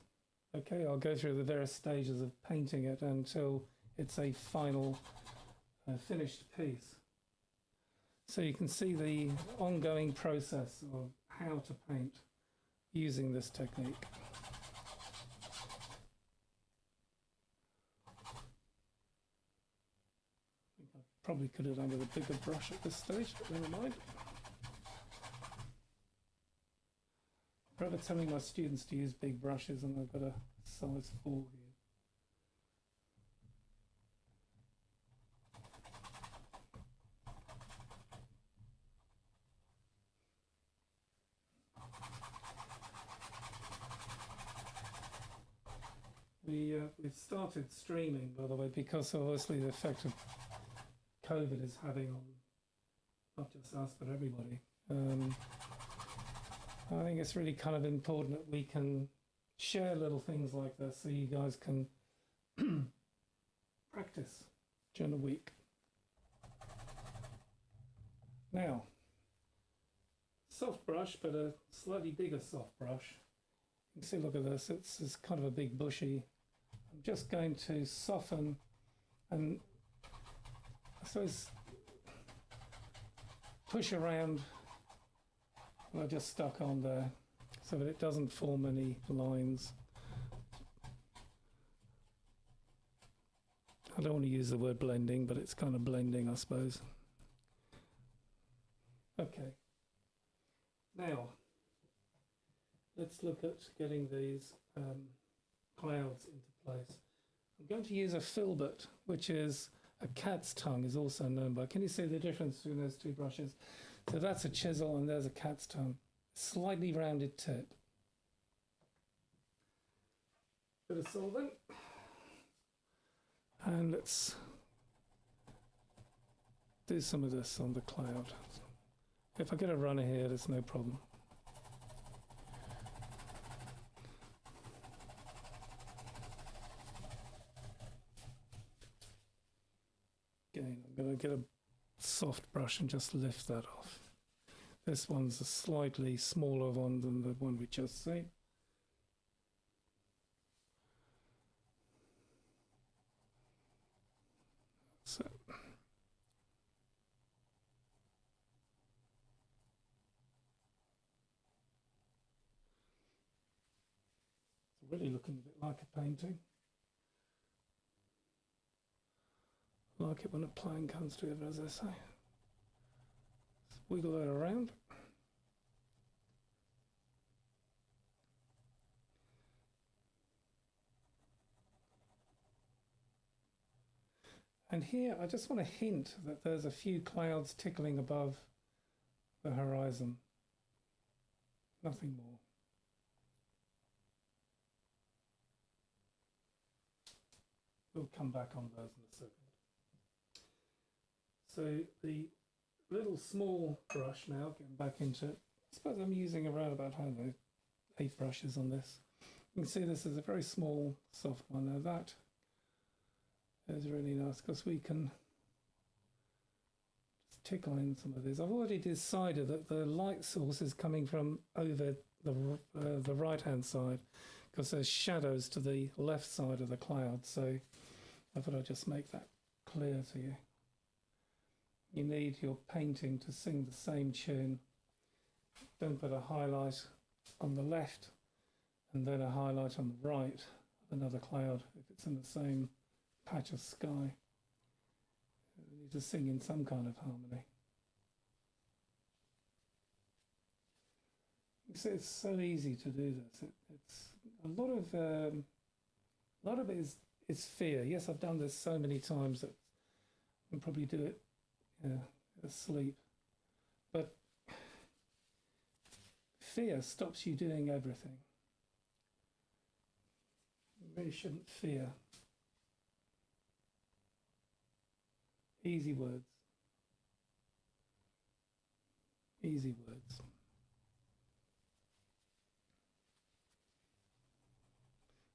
Okay, I'll go through the various stages of painting it until it's a final finished piece. So you can see the ongoing process of how to paint using this technique. I think I probably could have done with a bigger brush at this stage, but never mind. I'm forever telling my students to use big brushes, and I've got a size 4 here. We've started streaming, by the way, because obviously the effect of COVID is having on not just us but everybody. I think it's really kind of important that we can share little things like this so you guys can practice during the week. Now, soft brush, but a slightly bigger soft brush. You can see, look at this, it's kind of a big bushy. I'm just going to soften and I suppose push around what I just stuck on there so that it doesn't form any lines. I don't want to use the word blending, but it's kind of blending, I suppose. Okay. Now, let's look at getting these clouds into place. I'm going to use a filbert, which is a cat's tongue, is also known by. Can you see the difference between those 2 brushes? So that's a chisel and there's a cat's tongue. Slightly rounded tip. Bit of solvent. And let's do some of this on the cloud. If I get a runner here, there's no problem. Again, I'm going to get a soft brush and just lift that off. This one's a slightly smaller one than the one we just seen. So it's really looking a bit like a painting. I like it when a plan comes together, as I say. Let's wiggle that around. And here I just want to hint that there's a few clouds tickling above the horizon. Nothing more. We'll come back on those in a second. So the little small brush now, getting back into it. I suppose I'm using around about, I don't know, 8 brushes on this. You can see this is a very small, soft one. Now that is really nice because we can just tickle in some of these. I've already decided that the light source is coming from over the right-hand side because there's shadows to the left side of the cloud. So I thought I'd just make that clear to you. You need your painting to sing the same tune. Don't put a highlight on the left and then a highlight on the right of another cloud if it's in the same patch of sky. You need to sing in some kind of harmony. You see, it's so easy to do this. It's a lot of it is fear. Yes, I've done this so many times that I can probably do it asleep. But fear stops you doing everything. You really shouldn't fear. Easy words. Easy words.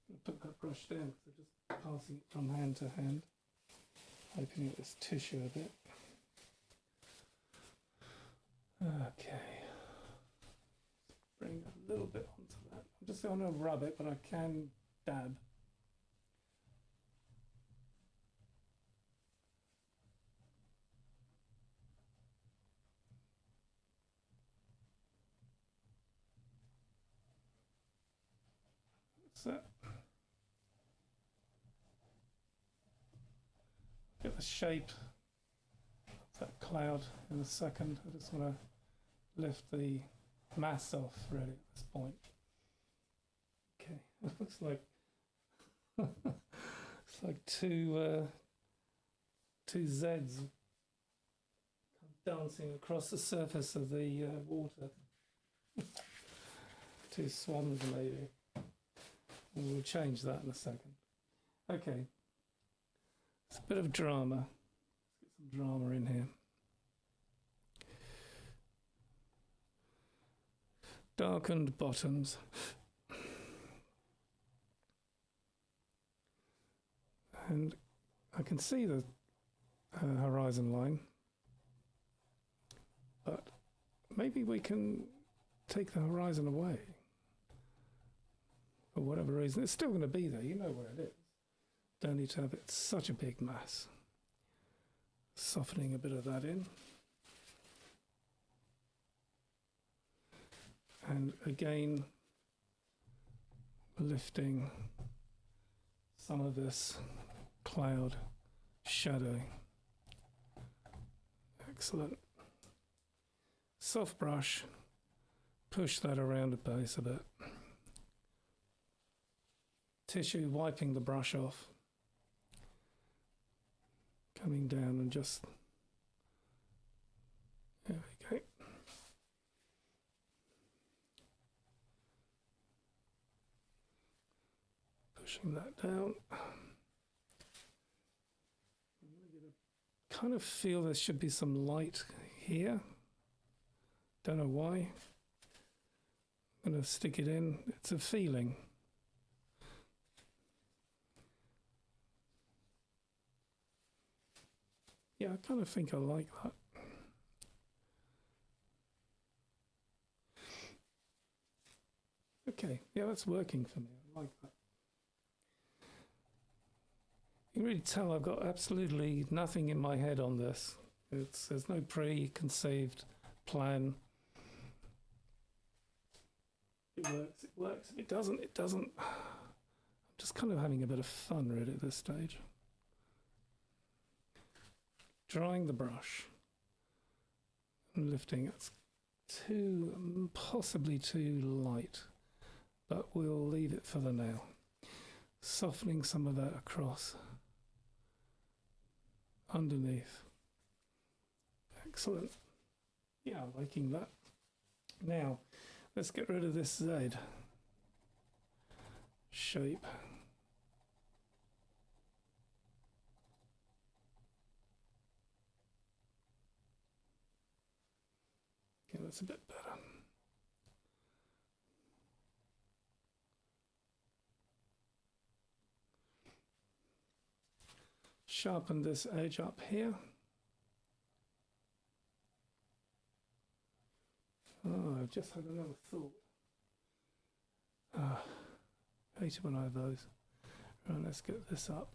I'm going to put that brush down because I'm just passing it from hand to hand. Opening up this tissue a bit. Okay. Bring a little bit onto that. I'm just going to rub it, but I can dab. So, get the shape of that cloud in a second. I just want to lift the mass off really at this point. Okay, it looks like it's like two Zs dancing across the surface of the water. 2 swans maybe. And we'll change that in a second. Okay, it's a bit of drama. Let's get some drama in here. Darkened bottoms. And I can see the horizon line, but maybe we can take the horizon away. For whatever reason, it's still going to be there. You know where it is. Don't need to have it such a big mass. Softening a bit of that in. And again, lifting some of this cloud shadow. Excellent. Soft brush. Push that around the base a bit. Tissue, wiping the brush off, coming down and just, there we go. Pushing that down. Kind of feel there should be some light here. Don't know why. I'm going to stick it in. It's a feeling. Yeah, I kind of think I like that. Okay, yeah, that's working for me. I like that. You can really tell I've got absolutely nothing in my head on this. There's no preconceived plan. It works, it works. If it doesn't, it doesn't. I'm just kind of having a bit of fun really at this stage. Drying the brush and lifting. It's possibly too light, but we'll leave it for the now. Softening some of that across underneath. Excellent. Yeah, liking that. Now, let's get rid of this Z shape. Okay, that's a bit better. Sharpen this edge up here. Oh, I've just had another thought. Hate it when I have those. Right, let's get this up.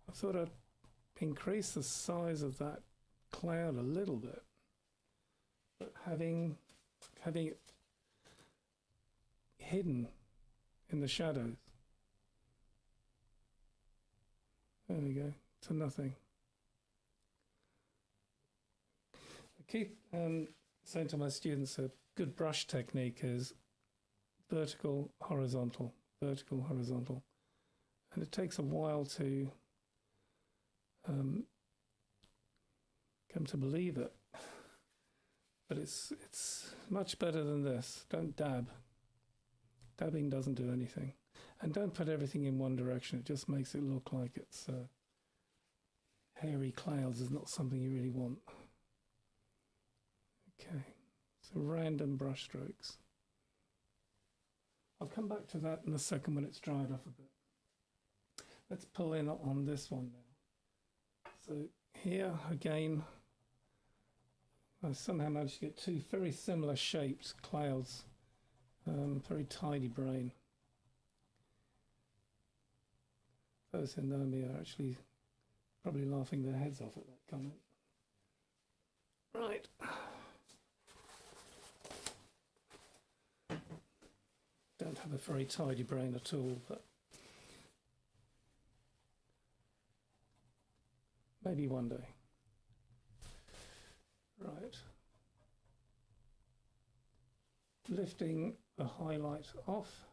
I thought I'd increase the size of that cloud a little bit, but having it hidden in the shadows. There we go, to nothing. I keep saying to my students a good brush technique is vertical, horizontal, vertical, horizontal. And it takes a while to come to believe it. But it's much better than this. Don't dab. Dabbing doesn't do anything. And don't put everything in one direction. It just makes it look like it's hairy clouds is not something you really want. Okay, so random brush strokes. I'll come back to that in a second when it's dried off a bit. Let's pull in on this one now. So here again, I somehow managed to get two very similar shaped clouds. Very tidy brain. Those who know me are actually probably laughing their heads off at that comment. Right. Don't have a very tidy brain at all, but maybe one day. Right. Lifting the highlight off.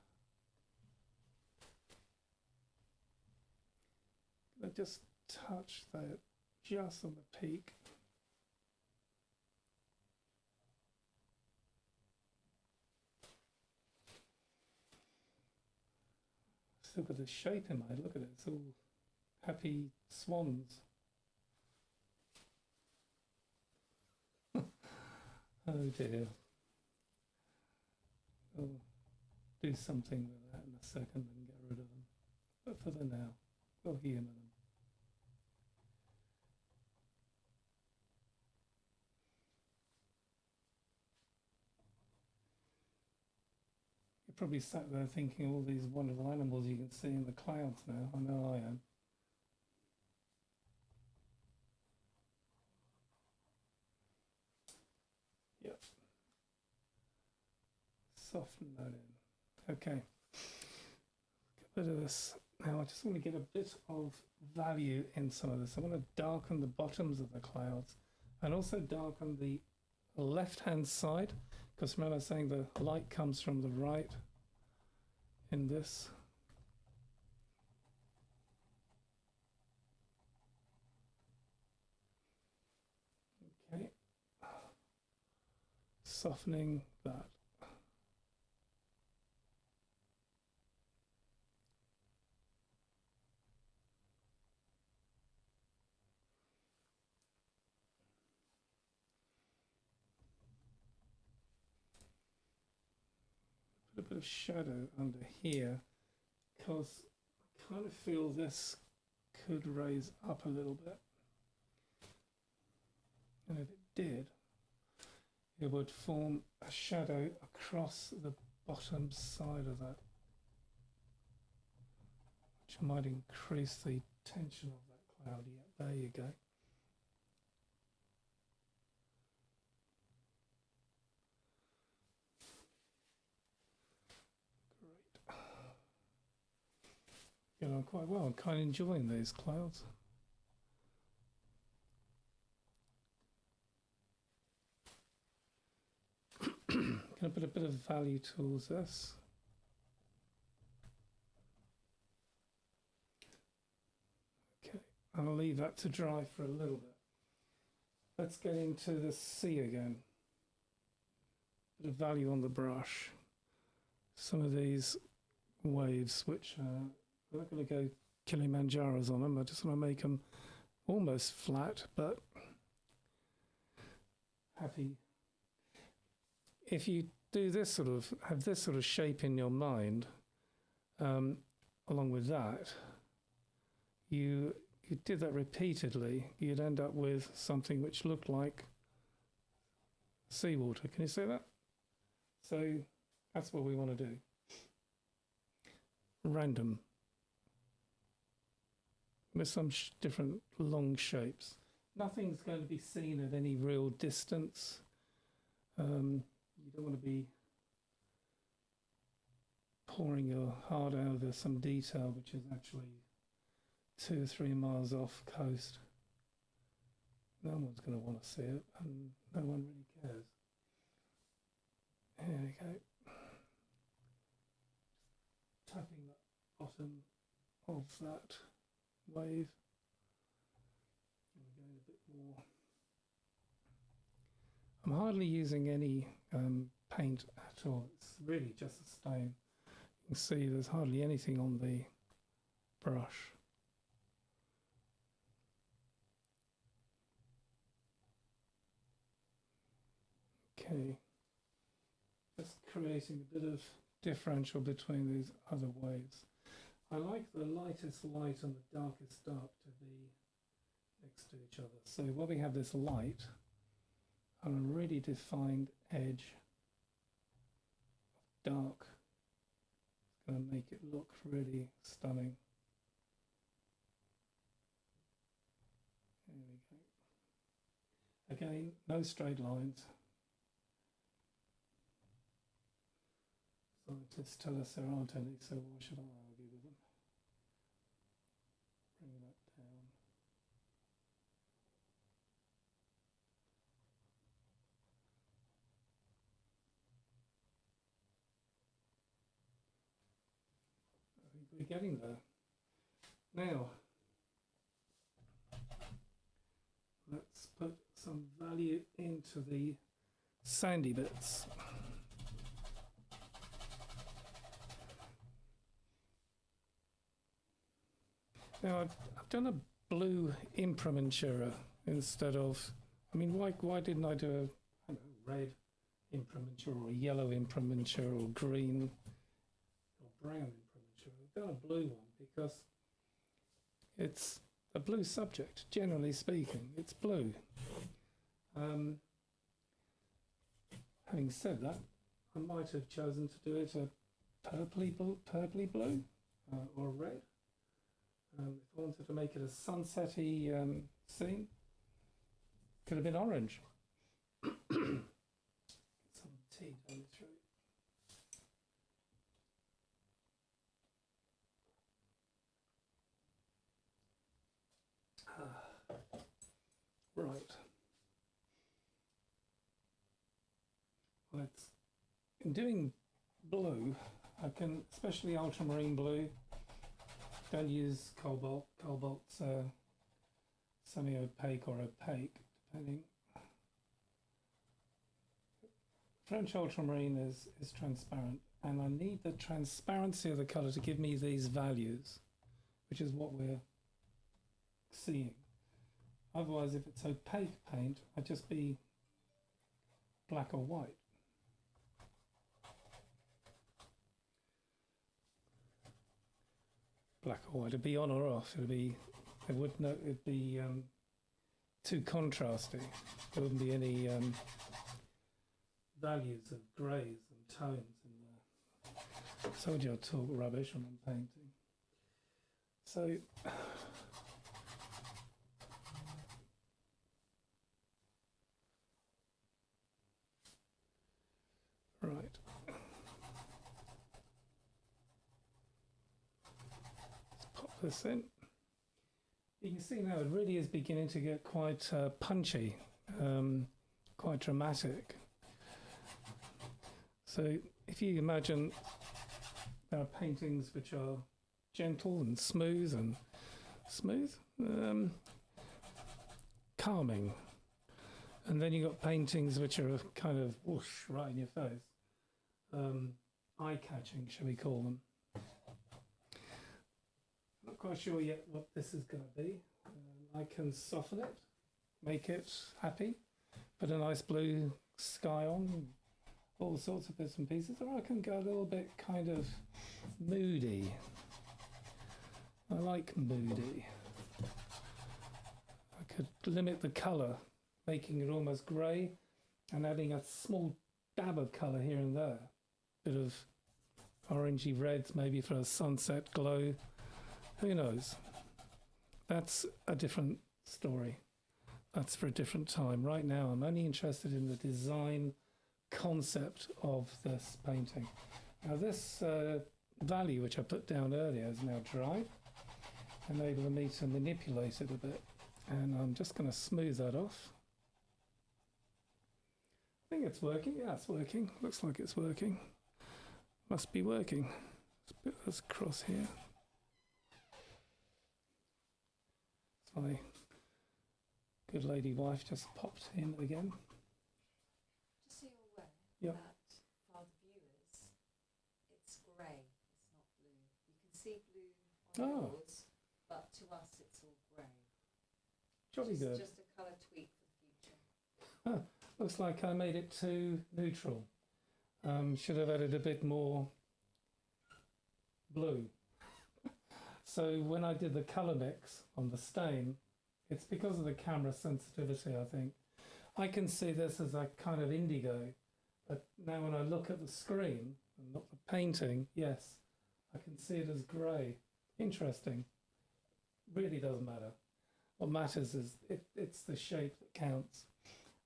I just touch that just on the peak. Still got this shape in my head, look at it, it's all happy swans. Oh dear. I'll do something with that in a second and get rid of them. But for the now, we'll humour them. You're probably sat there thinking of all these wonderful animals you can see in the clouds now. I know I am. Yep. Soften that in. Okay. Get rid of this. Now I just want to get a bit of value in some of this. I want to darken the bottoms of the clouds and also darken the left-hand side, because remember I was saying the light comes from the right in this. Okay. Softening that. A bit of shadow under here, because I kind of feel this could raise up a little bit, and if it did, it would form a shadow across the bottom side of that, which might increase the tension of that cloud. Yeah, there you go. Great. Getting on quite well. I'm kind of enjoying these clouds. Going to put a bit of value towards this. Okay, I'll leave that to dry for a little bit. Let's get into the sea again. Bit of value on the brush. Some of these waves, which I'm not going to go Kilimanjaros on them. I just want to make them almost flat, but happy. If you do this sort of, have this sort of shape in your mind, along with that, you did that repeatedly, you'd end up with something which looked like seawater. Can you see that? So that's what we want to do. Random. With some different long shapes. Nothing's going to be seen at any real distance. You don't want to be pouring your heart over some detail which is actually 2 or 3 miles off coast. No one's going to want to see it, and no one really cares. Here we go. Tapping the bottom of that wave. And we're going a bit more. I'm hardly using any paint at all. It's really just a stain. You can see there's hardly anything on the brush. Okay, just creating a bit of differential between these other waves. I like the lightest light and the darkest dark to be next to each other. So where we have this light and a really defined edge of dark, it's going to make it look really stunning. There we go. Again, no straight lines. Scientists tell us there aren't any, so why should I argue with them? Bring that down. I think we're getting there. Now, let's put some value into the sandy bits. Now I've done a blue Imprimatura instead of, I mean, why didn't I do a red Imprimatura or yellow Imprimatura or green or brown Imprimatura? I've done a blue one because it's a blue subject, generally speaking, it's blue. Having said that, I might have chosen to do it a purpley blue or red. If I wanted to make it a sunsetty scene, could have been orange. Get some tea down through. Right. In doing blue, I can, especially ultramarine blue. Don't use cobalt. Cobalt's semi-opaque or opaque, depending. French ultramarine is transparent, and I need the transparency of the colour to give me these values, which is what we're seeing. Otherwise, if it's opaque paint, I'd just be black or white. Black or white, it'd be on or off. It'd be too contrasty. There wouldn't be any values of greys and tones in Told you I'd talk rubbish when I'm painting. So, right. Let's pop this in. You can see now it really is beginning to get quite punchy, quite dramatic. So if you imagine there are paintings which are gentle and smooth, calming. And then you've got paintings which are kind of whoosh, right in your face. Eye-catching, shall we call them. Not quite sure yet what this is going to be. I can soften it, make it happy, put a nice blue sky on, all sorts of bits and pieces, or I can go a little bit kind of moody. I like moody. I could limit the colour, making it almost grey and adding a small dab of colour here and there. Bit of orangey reds maybe for a sunset glow. Who knows? That's a different story. That's for a different time. Right now I'm only interested in the design concept of this painting. Now this value which I put down earlier is now dried, enabling me to manipulate it a bit, and I'm just going to smooth that off. I think it's working. Yeah, it's working. Looks like it's working. Must be working. Let's put this across here. So my good lady wife just popped in again. Just so you're aware Yep. that for the viewers, it's grey, it's not blue. You can see blue on Oh. yours, but to us it's all grey. Jolly good. Just a colour tweak for the future. Looks like I made it too neutral. Should have added a bit more blue. So when I did the colour mix on the stain, it's because of the camera sensitivity, I think. I can see this as a kind of indigo, but now when I look at the screen and not the painting, yes, I can see it as grey. Interesting. Really doesn't matter. What matters is it's the shape that counts.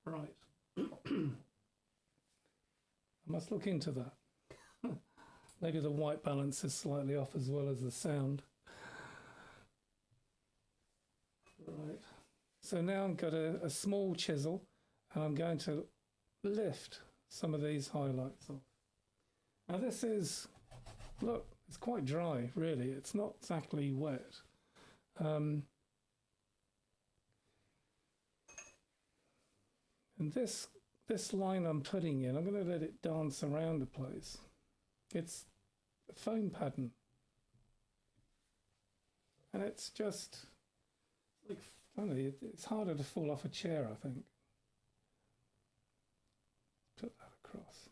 Right. I must look into that. Maybe the white balance is slightly off as well as the sound. Right. So now I've got a small chisel and I'm going to lift some of these highlights off. Now this is, look, it's quite dry really. It's not exactly wet. And this line I'm putting in, I'm going to let it dance around the place. It's a foam pattern. And it's just, like, funny, it's harder to fall off a chair, I think. Put that across.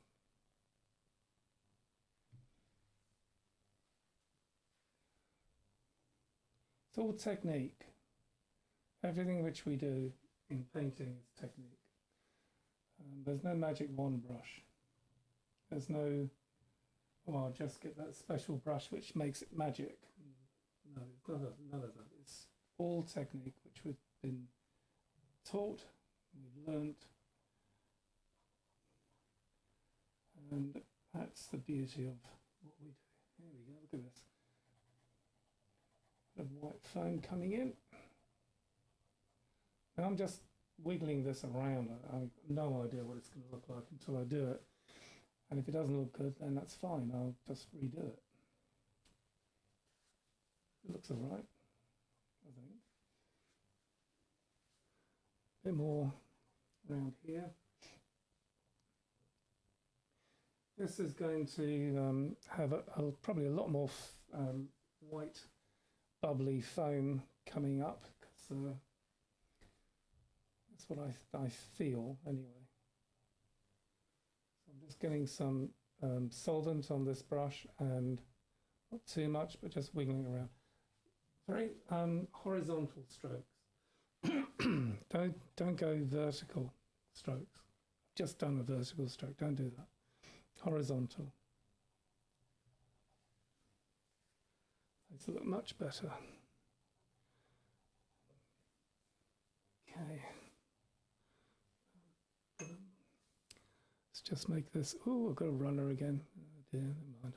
It's all technique. Everything which we do in painting is technique. There's no magic wand brush. There's no, oh, I'll just get that special brush which makes it magic. No, none of that. It's all technique which we've been taught, we've learnt, and that's the beauty of what we do. There we go, look at this. Bit of white foam coming in. And I'm just wiggling this around. I have no idea what it's going to look like until I do it. And if it doesn't look good, then that's fine. I'll just redo it. It looks all right, I think. A bit more around here. This is going to have probably a lot more white bubbly foam coming up. So that's what I feel anyway. So I'm just getting some solvent on this brush, and not too much, but just wiggling around. Very horizontal strokes. Don't go vertical strokes. Just done a vertical stroke. Don't do that. Horizontal. This will look much better. Okay. Let's just make this. Oh, I've got a runner again. Oh dear, never mind.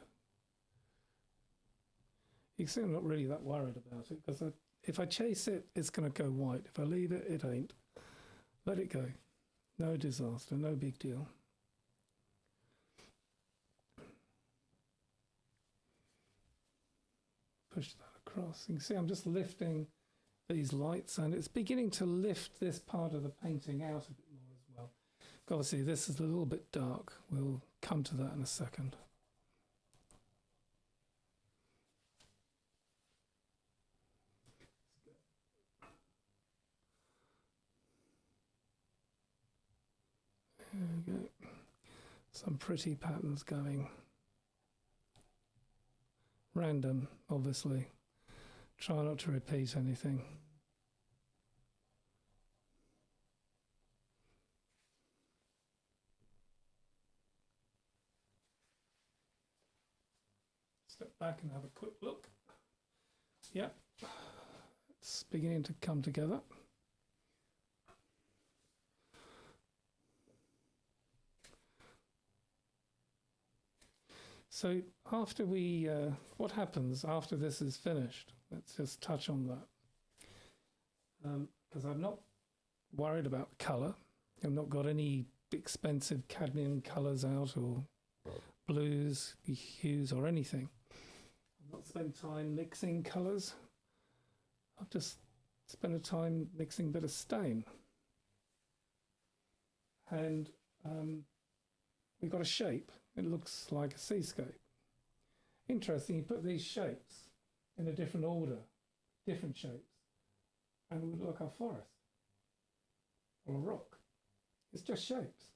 You can see I'm not really that worried about it because if I chase it, it's going to go white. If I leave it, it ain't. Let it go. No disaster, no big deal. Push that across. You can see I'm just lifting these lights and it's beginning to lift this part of the painting out a bit more as well. Obviously this is a little bit dark. We'll come to that in a second. There we go. Some pretty patterns going. Random, obviously. Try not to repeat anything. Step back and have a quick look. Yep, it's beginning to come together. So after we, what happens after this is finished? Let's just touch on that. Because I'm not worried about colour. I've not got any expensive cadmium colours out or blues, hues or anything. I've not spent time mixing colours. I've just spent a time mixing a bit of stain. And we've got a shape. It looks like a seascape. Interesting, you put these shapes in a different order, different shapes, and it would look like a forest or a rock. It's just shapes.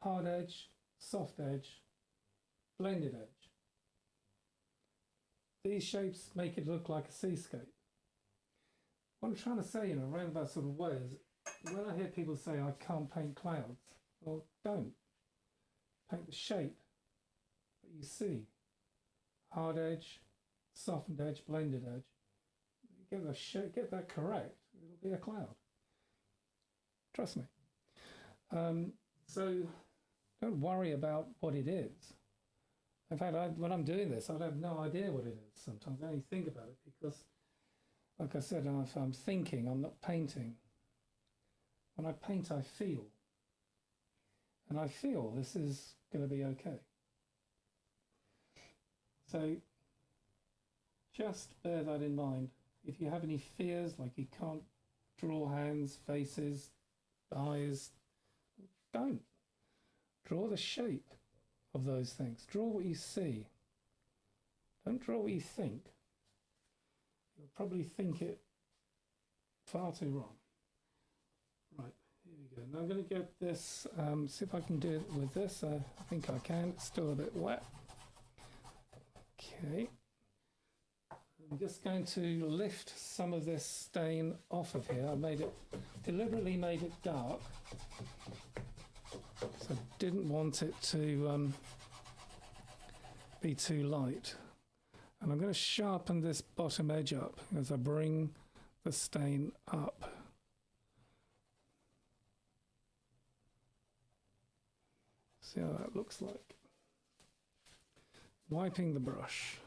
Hard edge, soft edge, blended edge. These shapes make it look like a seascape. What I'm trying to say in a roundabout sort of way is when I hear people say I can't paint clouds, well, don't. Paint the shape that you see. Hard edge, softened edge, blended edge. Get the shape, get that correct, it'll be a cloud. Trust me. So don't worry about what it is. In fact, when I'm doing this, I have no idea what it is. Sometimes I only think about it because, like I said, if I'm thinking, I'm not painting. When I paint, I feel. And I feel this is going to be okay. So just bear that in mind. If you have any fears, like you can't draw hands, faces, eyes, don't. Draw the shape of those things. Draw what you see. Don't draw what you think. You'll probably think it far too wrong. Right, here we go. Now I'm going to get this, see if I can do it with this. I think I can. It's still a bit wet. Okay. I'm just going to lift some of this stain off of here. I deliberately made it dark. So I didn't want it to be too light. And I'm going to sharpen this bottom edge up as I bring the stain up. See how that looks like. Wiping the brush.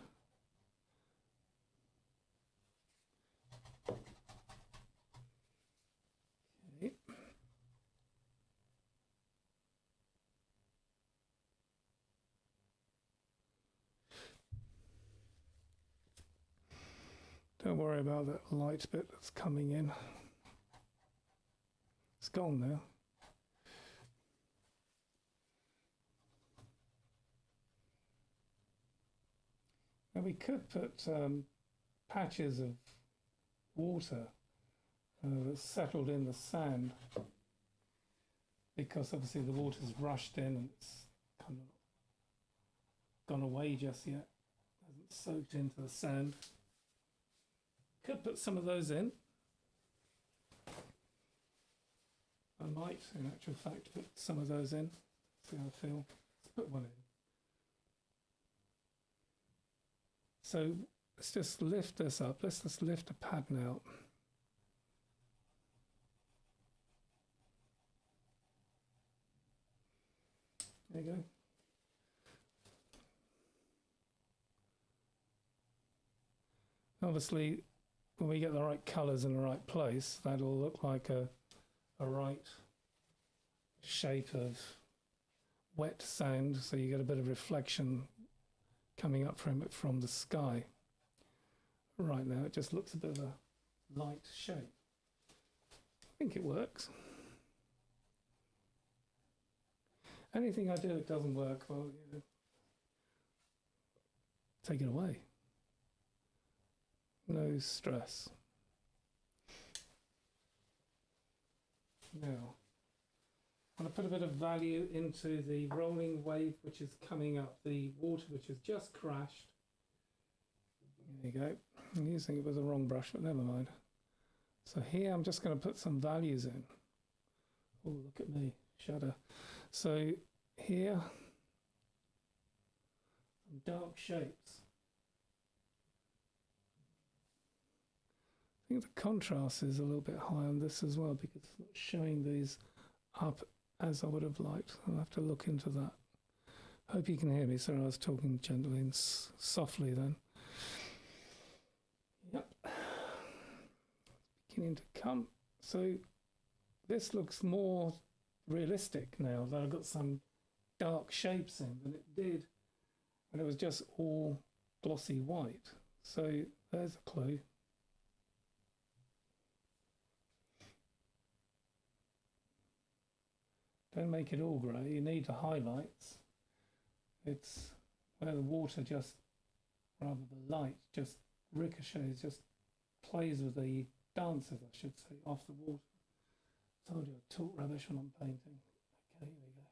Okay. Don't worry about that light bit that's coming in. It's gone now. Now we could put patches of water that's settled in the sand, because obviously the water's rushed in and it's kind of gone away just yet. Hasn't soaked into the sand. Could put some of those in. I might, in actual fact, put some of those in. See how I feel. Let's put one in. So let's just lift this up. Let's just lift the pattern out. There you go. Obviously, when we get the right colours in the right place, that'll look like a right shape of wet sand, so you get a bit of reflection coming up from it from the sky. Right now, it just looks a bit of a light shape. I think it works. Anything I do that doesn't work, well, you know, take it away. No stress. Now, I'm going to put a bit of value into the rolling wave which is coming up, the water which has just crashed. There you go. I'm using it with the wrong brush, but never mind. So here I'm just going to put some values in. Oh, look at me, shudder. So here, some dark shapes. I think the contrast is a little bit high on this as well because it's not showing these up as I would have liked. I'll have to look into that. Hope you can hear me. Sorry, I was talking gently and softly then. Yep. Beginning to come. So this looks more realistic now that I've got some dark shapes in than it did when it was just all glossy white. So there's a clue. Don't make it all grey, you need the highlights. It's where the water just, rather the light, just ricochets, just plays with the dances, I should say, off the water. Told you I talk rubbish when I'm painting. Okay, here we go.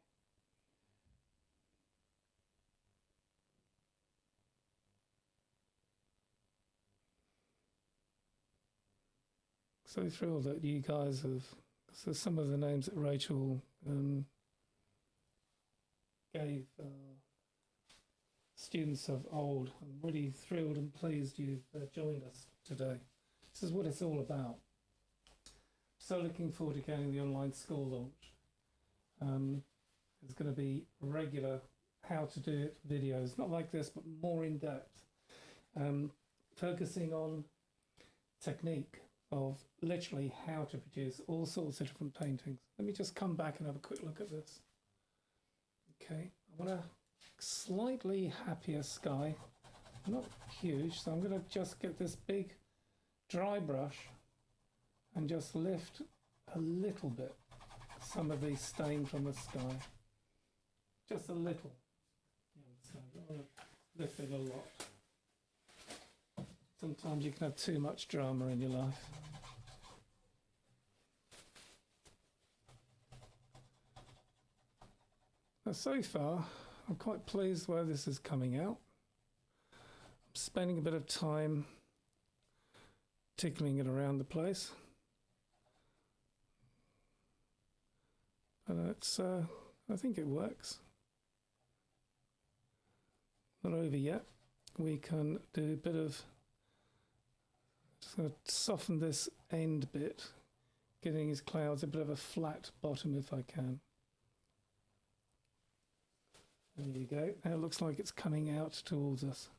So thrilled that you guys have, so some of the names that Rachel gave students of old. I'm really thrilled and pleased you've joined us today. This is what it's all about. So looking forward to getting the online school launch. There's going to be regular how to do it videos, not like this, but more in depth, focusing on technique of literally how to produce all sorts of different paintings. Let me just come back and have a quick look at this. Okay, I want a slightly happier sky, not huge, so I'm going to just get this big dry brush and just lift a little bit some of these stains from the sky. Just a little. So I don't want to lift it a lot. Sometimes you can have too much drama in your life. Now, so far, I'm quite pleased where this is coming out. I'm spending a bit of time tickling it around the place. And it's, I think it works. Not over yet. We can do a bit of, just going to soften this end bit, getting these clouds a bit of a flat bottom if I can. There you go. Now it looks like it's coming out towards us.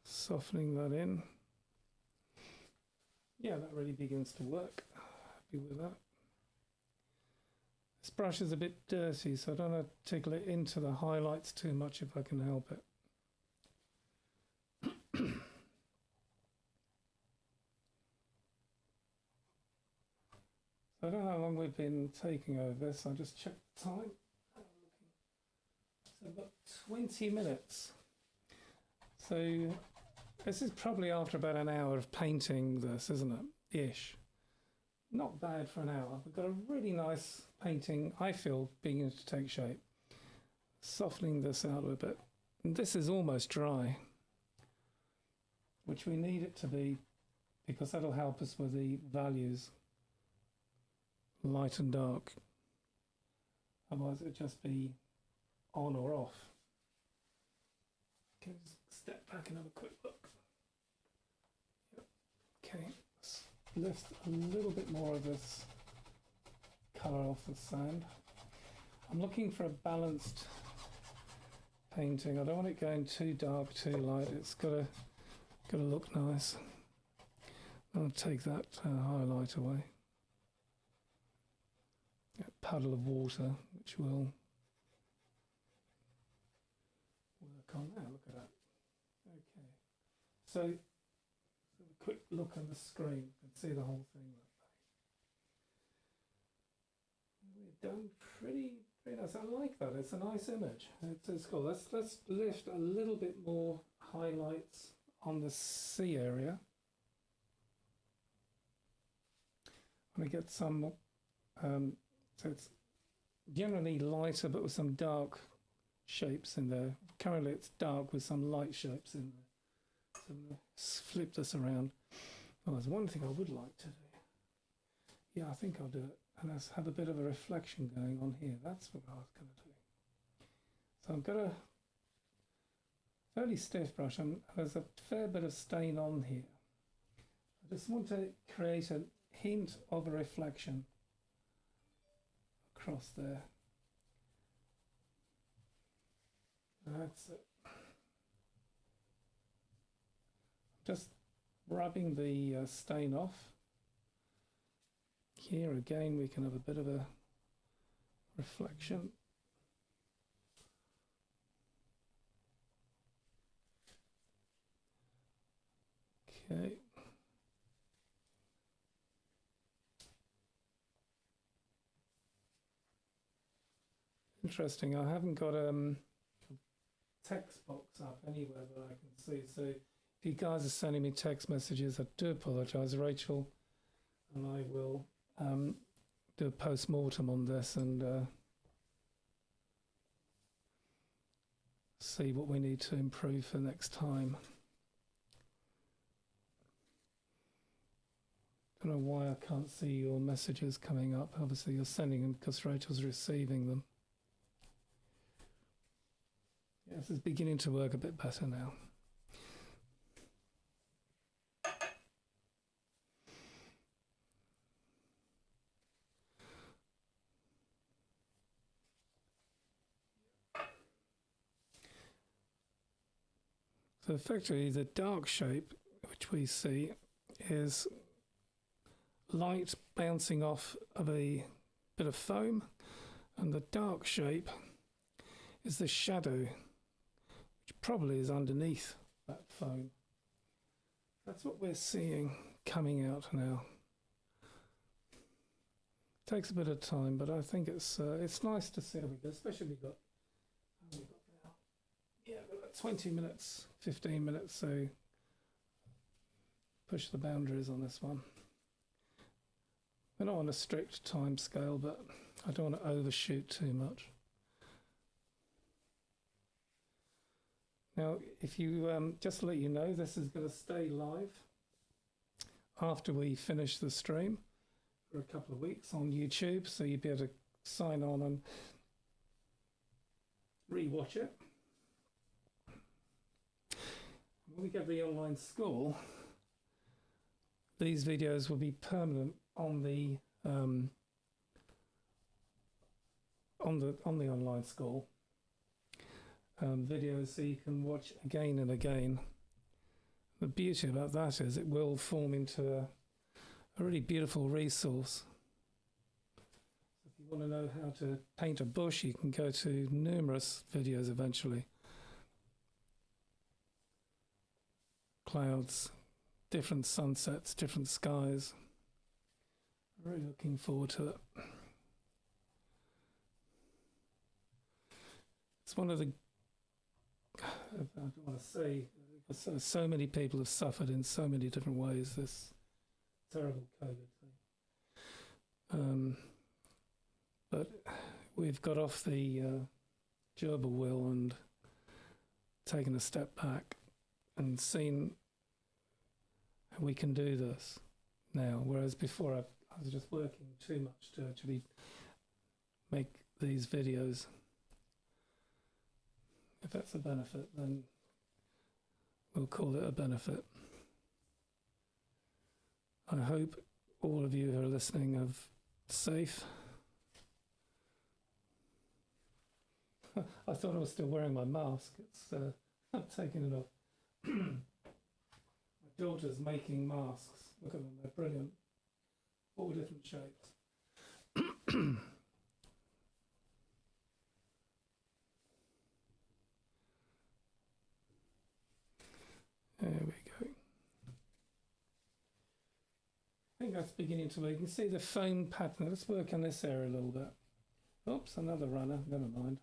Softening that in. Yeah, that really begins to work. Happy with that. This brush is a bit dirty, so I don't want to tickle it into the highlights too much if I can help it. I don't know how long we've been taking over this. I'll just check the time. So about 20 minutes. So this is probably after about an hour of painting this, isn't it? Ish. Not bad for an hour. We've got a really nice painting, I feel, beginning to take shape. Softening this out a bit. And this is almost dry, which we need it to be because that'll help us with the values. light and dark. Otherwise it would just be on or off. Can we just step back and have a quick look? Yep. Okay, let's lift a little bit more of this colour off the sand. I'm looking for a balanced painting. I don't want it going too dark, too light. It's got to look nice. I'll take that highlight away. A puddle of water, which will work on that. Look at that. Okay. So a quick look on the screen. You can see the whole thing like that. We're done pretty nice. I like that. It's a nice image. It's cool. Let's lift a little bit more highlights on the sea area. I'm going to get some. So it's generally lighter, but with some dark shapes in there. Currently, it's dark with some light shapes in there. So I'm going to flip this around. Oh, there's one thing I would like to do. Yeah, I think I'll do it. And let's have a bit of a reflection going on here. That's what I was going to do. So I've got a fairly stiff brush, and there's a fair bit of stain on here. I just want to create a hint of a reflection across there. That's it. Just rubbing the stain off. Here again we can have a bit of a reflection. Okay. Interesting, I haven't got a text box up anywhere that I can see, so if you guys are sending me text messages, I do apologise, Rachel, and I will do a post-mortem on this and see what we need to improve for next time. Don't know why I can't see your messages coming up. Obviously you're sending them because Rachel's receiving them. Yes, it's beginning to work a bit better now. So effectively the dark shape which we see is light bouncing off of a bit of foam, and the dark shape is the shadow which probably is underneath that foam. That's what we're seeing coming out now. Takes a bit of time, but I think it's nice to see how we go, especially we've got now. Yeah, we've got 20 minutes, 15 minutes, so push the boundaries on this one. We're not on a strict time scale, but I don't want to overshoot too much. Now, if you, just to let you know, this is going to stay live after we finish the stream for a couple of weeks on YouTube, so you'll be able to sign on and re-watch it. When we get the online school, these videos will be permanent on the online school videos, so you can watch again and again. The beauty about that is it will form into a really beautiful resource. If you want to know how to paint a bush, you can go to numerous videos eventually. Clouds, different sunsets, different skies. Really looking forward to it. It's one of the, I don't want to say, because so many people have suffered in so many different ways this terrible COVID thing. But we've got off the gerbil wheel and taken a step back and seen how we can do this now, whereas before I I was just working too much to actually make these videos. If that's a benefit, then we'll call it a benefit. I hope all of you who are listening are safe. I thought I was still wearing my mask. It's I'm taking it off. My daughter's making masks. Look at them, they're brilliant. 4 different shapes. There we go. I think that's beginning to work. You can see the foam pattern. Let's work on this area a little bit. Oops, another runner. Never mind.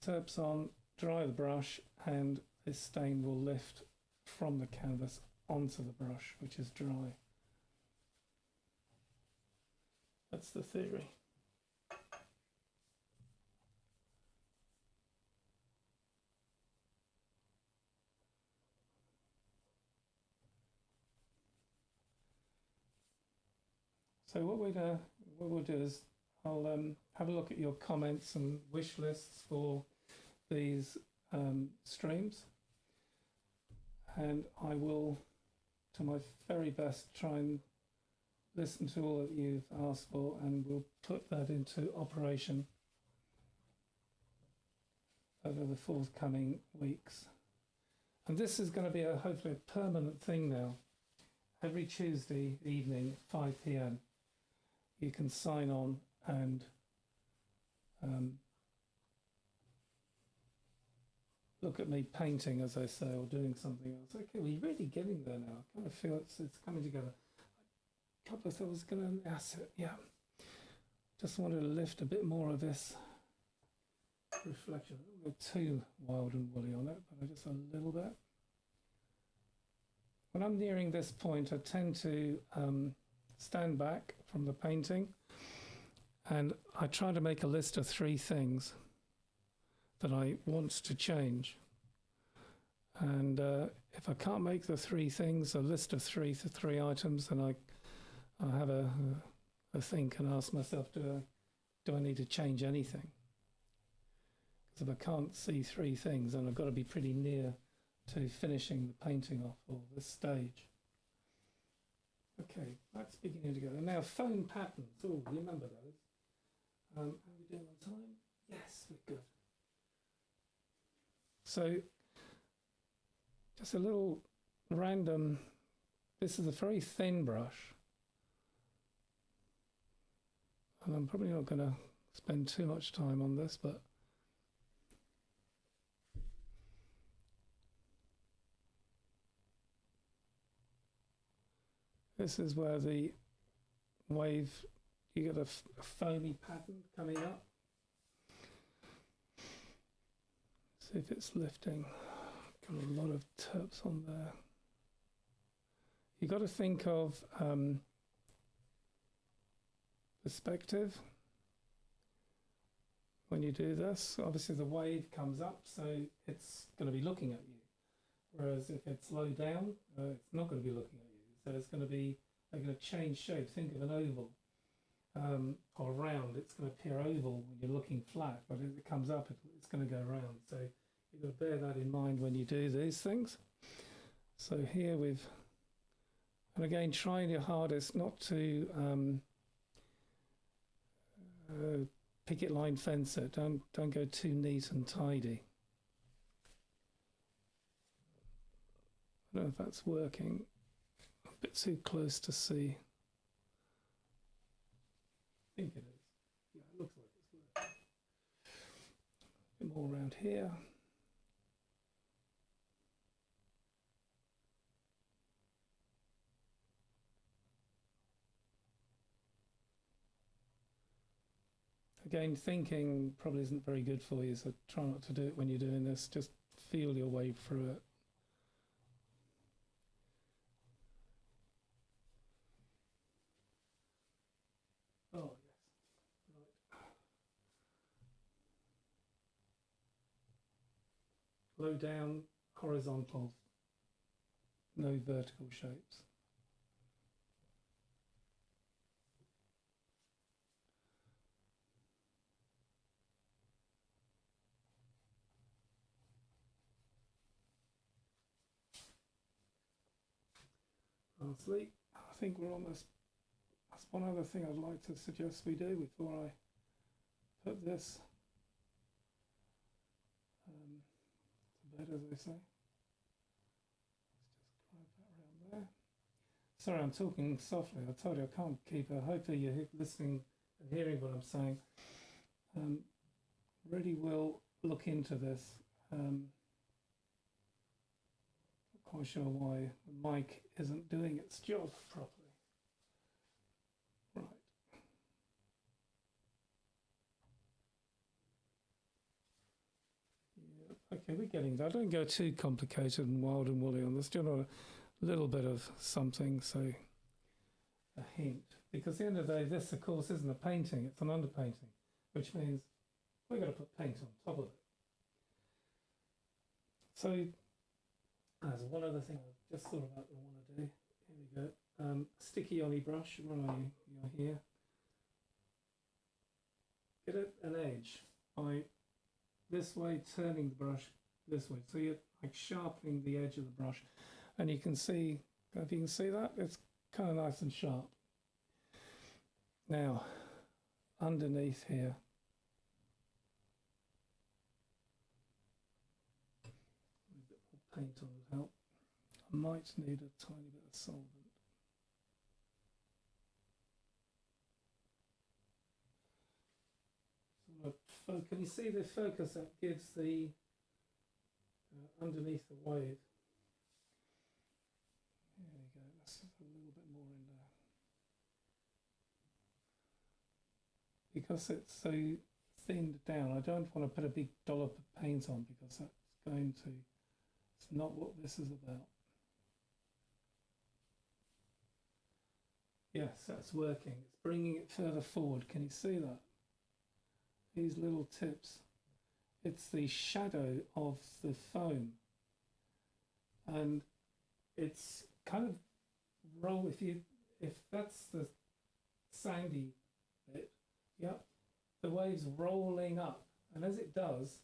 Taps on, dry the brush, and this stain will lift from the canvas onto the brush, which is dry. That's the theory. So what we'll do is I'll have a look at your comments and wish lists for these streams, and I will, to my very best, try and listen to all that you've asked for, and we'll put that into operation over the forthcoming weeks. And this is going to be hopefully a permanent thing now. Every Tuesday evening, 5 p.m, you can sign on and look at me painting, as I say, or doing something else. Okay, we're really getting there now. I kind of feel it's coming together. A couple of thoughts I was going to asset, yeah. Just wanted to lift a bit more of this reflection. I don't go too wild and woolly on it, but just a little bit. When I'm nearing this point, I tend to stand back from the painting, and I try to make a list of 3 things that I want to change. And if I can't make the 3 things, a list of 3 items, then I have a think and ask myself, do I need to change anything? Because if I can't see 3 things, then I've got to be pretty near to finishing the painting off, or this stage. Okay, that's beginning to go. And now foam patterns. Oh, you remember those? Are we doing on time? Yes, we're good. So, just a little random, this is a very thin brush. And I'm probably not going to spend too much time on this, but this is where the wave, you get a foamy pattern coming up. See if it's lifting. Got a lot of terps on there. You've got to think of perspective when you do this. Obviously the wave comes up, so it's going to be looking at you. Whereas if it's low down, it's not going to be looking at you. So it's going to be, they're going to change shape. Think of an oval or round. It's going to appear oval when you're looking flat, but as it comes up, it's going to go round. So you've got to bear that in mind when you do these things. So here we've, and again, trying your hardest not to picket line fence it. Don't go too neat and tidy. I don't know if that's working. A bit too close to see. I think it is. Yeah, it looks like it's working. A bit more around here. Again, thinking probably isn't very good for you, so try not to do it when you're doing this. Just feel your way through it. Oh, yes. Right. Low down, horizontal, no vertical shapes. Lastly, I think we're almost, that's one other thing I'd like to suggest we do before I put this to bed, as they say. Let's just grab that around there. Sorry, I'm talking softly. I told you I can't keep it. Hopefully you're listening and hearing what I'm saying. Really will look into this. Not quite sure why the mic isn't doing its job properly. Right. Yeah. Okay, we're getting there. I don't go too complicated and wild and woolly on this. Just a little bit of something, so a hint. Because at the end of the day, this, of course, isn't a painting, it's an underpainting, which means we've got to put paint on top of it. So, as one other thing I just thought about that I want to do. Here we go. Sticky ollie brush. Where are you? You're here. Get an edge by this way, turning the brush this way. So you're like sharpening the edge of the brush, and you can see. If you can see that, it's kind of nice and sharp. Now, underneath here. Paint on would help. I might need a tiny bit of solvent. So can you see the focus that gives the underneath the wave? There you go. Let's just a little bit more in there. Because it's so thinned down, I don't want to put a big dollop of paint on because that's going to. It's not what this is about. Yes, that's working. It's bringing it further forward. Can you see that? These little tips. It's the shadow of the foam. And it's kind of roll, if that's the sandy bit, yep, the wave's rolling up. And as it does,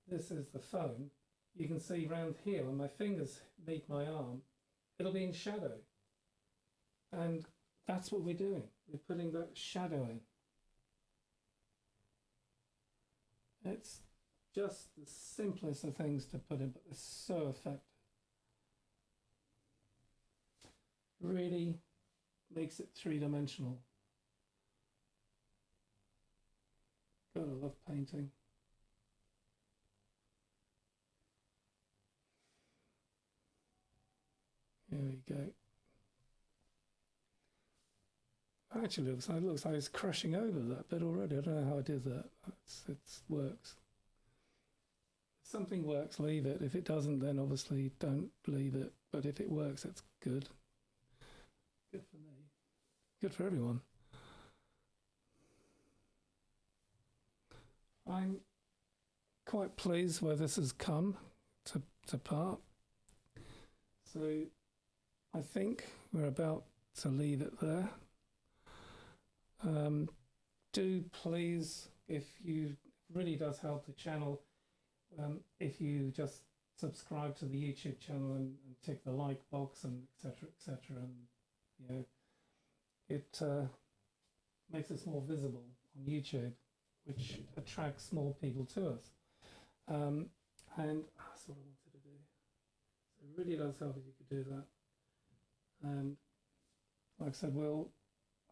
this is the foam. You can see round here when my fingers meet my arm, it'll be in shadow. And that's what we're doing. We're putting that shadow in. It's just the simplest of things to put in, but it's so effective. Really makes it three-dimensional. God, I love painting. There we go. Actually, it looks like it's crashing over that bit already. I don't know how I did that. It works. If something works, leave it. If it doesn't, then obviously don't leave it. But if it works, it's good. Good for me. Good for everyone. I'm quite pleased where this has come to part. So I think we're about to leave it there. Do please, if you really does help the channel, if you just subscribe to the YouTube channel and tick the like box and etc., and you know, it makes us more visible on YouTube, which attracts more people to us. And that's what I wanted to do. So it really does help if you could do that. And like I said,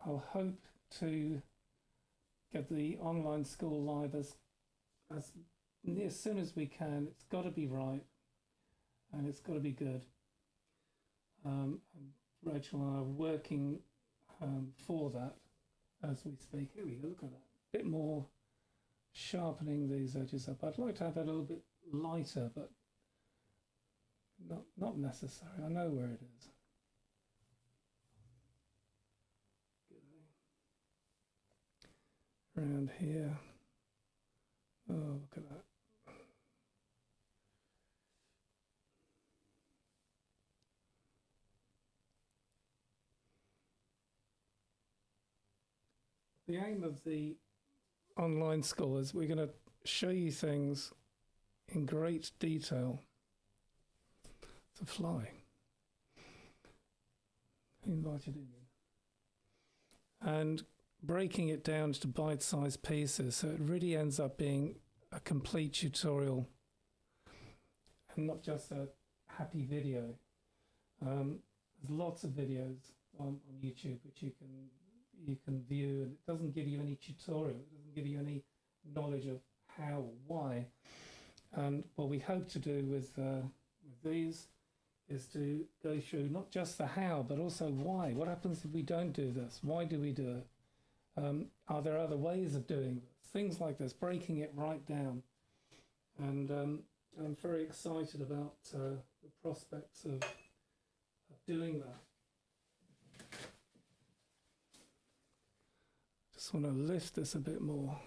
I'll hope to get the online school live as soon as we can. It's got to be right, and it's got to be good. Rachel and I are working for that as we speak. Here we go, look at that. A bit more sharpening these edges up. I'd like to have it a little bit lighter, but not necessary. I know where it is. Around here. Oh, look at that. the aim of the online school is we're going to show you things in great detail. It's a fly. Invited in. And breaking it down to bite-sized pieces, so it really ends up being a complete tutorial and not just a happy video. There's lots of videos on YouTube which you can view, and it doesn't give you any tutorial, it doesn't give you any knowledge of how or why. And what we hope to do with these is to go through not just the how, but also why. What happens if we don't do this? Why do we do it? Are there other ways of doing this? Things like this, breaking it right down. And I'm very excited about the prospects of doing that. Just want to lift this a bit more.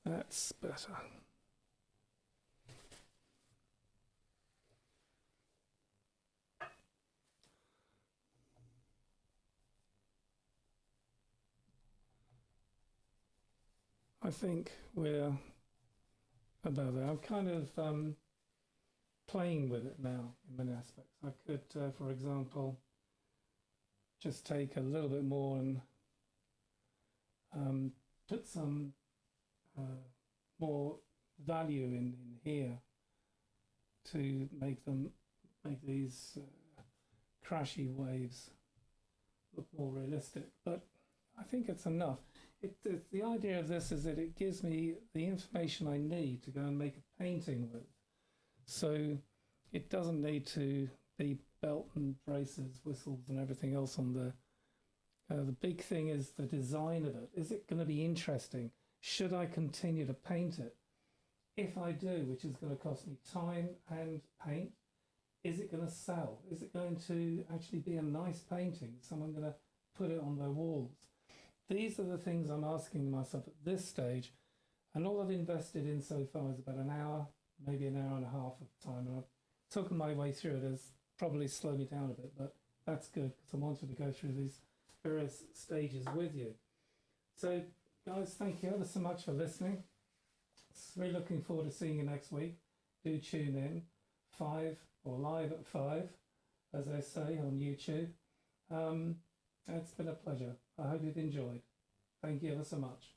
That's better. I think we're about there. I'm kind of playing with it now in many aspects. I could, for example, just take a little bit more and put some more value in here to make these crashy waves look more realistic. But I think it's enough. The idea of this is that it gives me the information I need to go and make a painting with. So it doesn't need to be belt and braces, whistles and everything else on the big thing is the design of it. Is it going to be interesting? Should I continue to paint it? If I do, which is going to cost me time and paint, is it going to sell? Is it going to actually be a nice painting? Is someone going to put it on their walls? These are the things I'm asking myself at this stage, and all I've invested in so far is about an hour, maybe an hour and a half of time, and I've taken my way through it. Has probably slowed me down a bit, but that's good because I wanted to go through these various stages with you. So guys, thank you ever so much for listening. Really looking forward to seeing you next week. Do tune in, 5 or live at 5, as I say on YouTube. It's been a pleasure. I hope you've enjoyed. Thank you ever so much.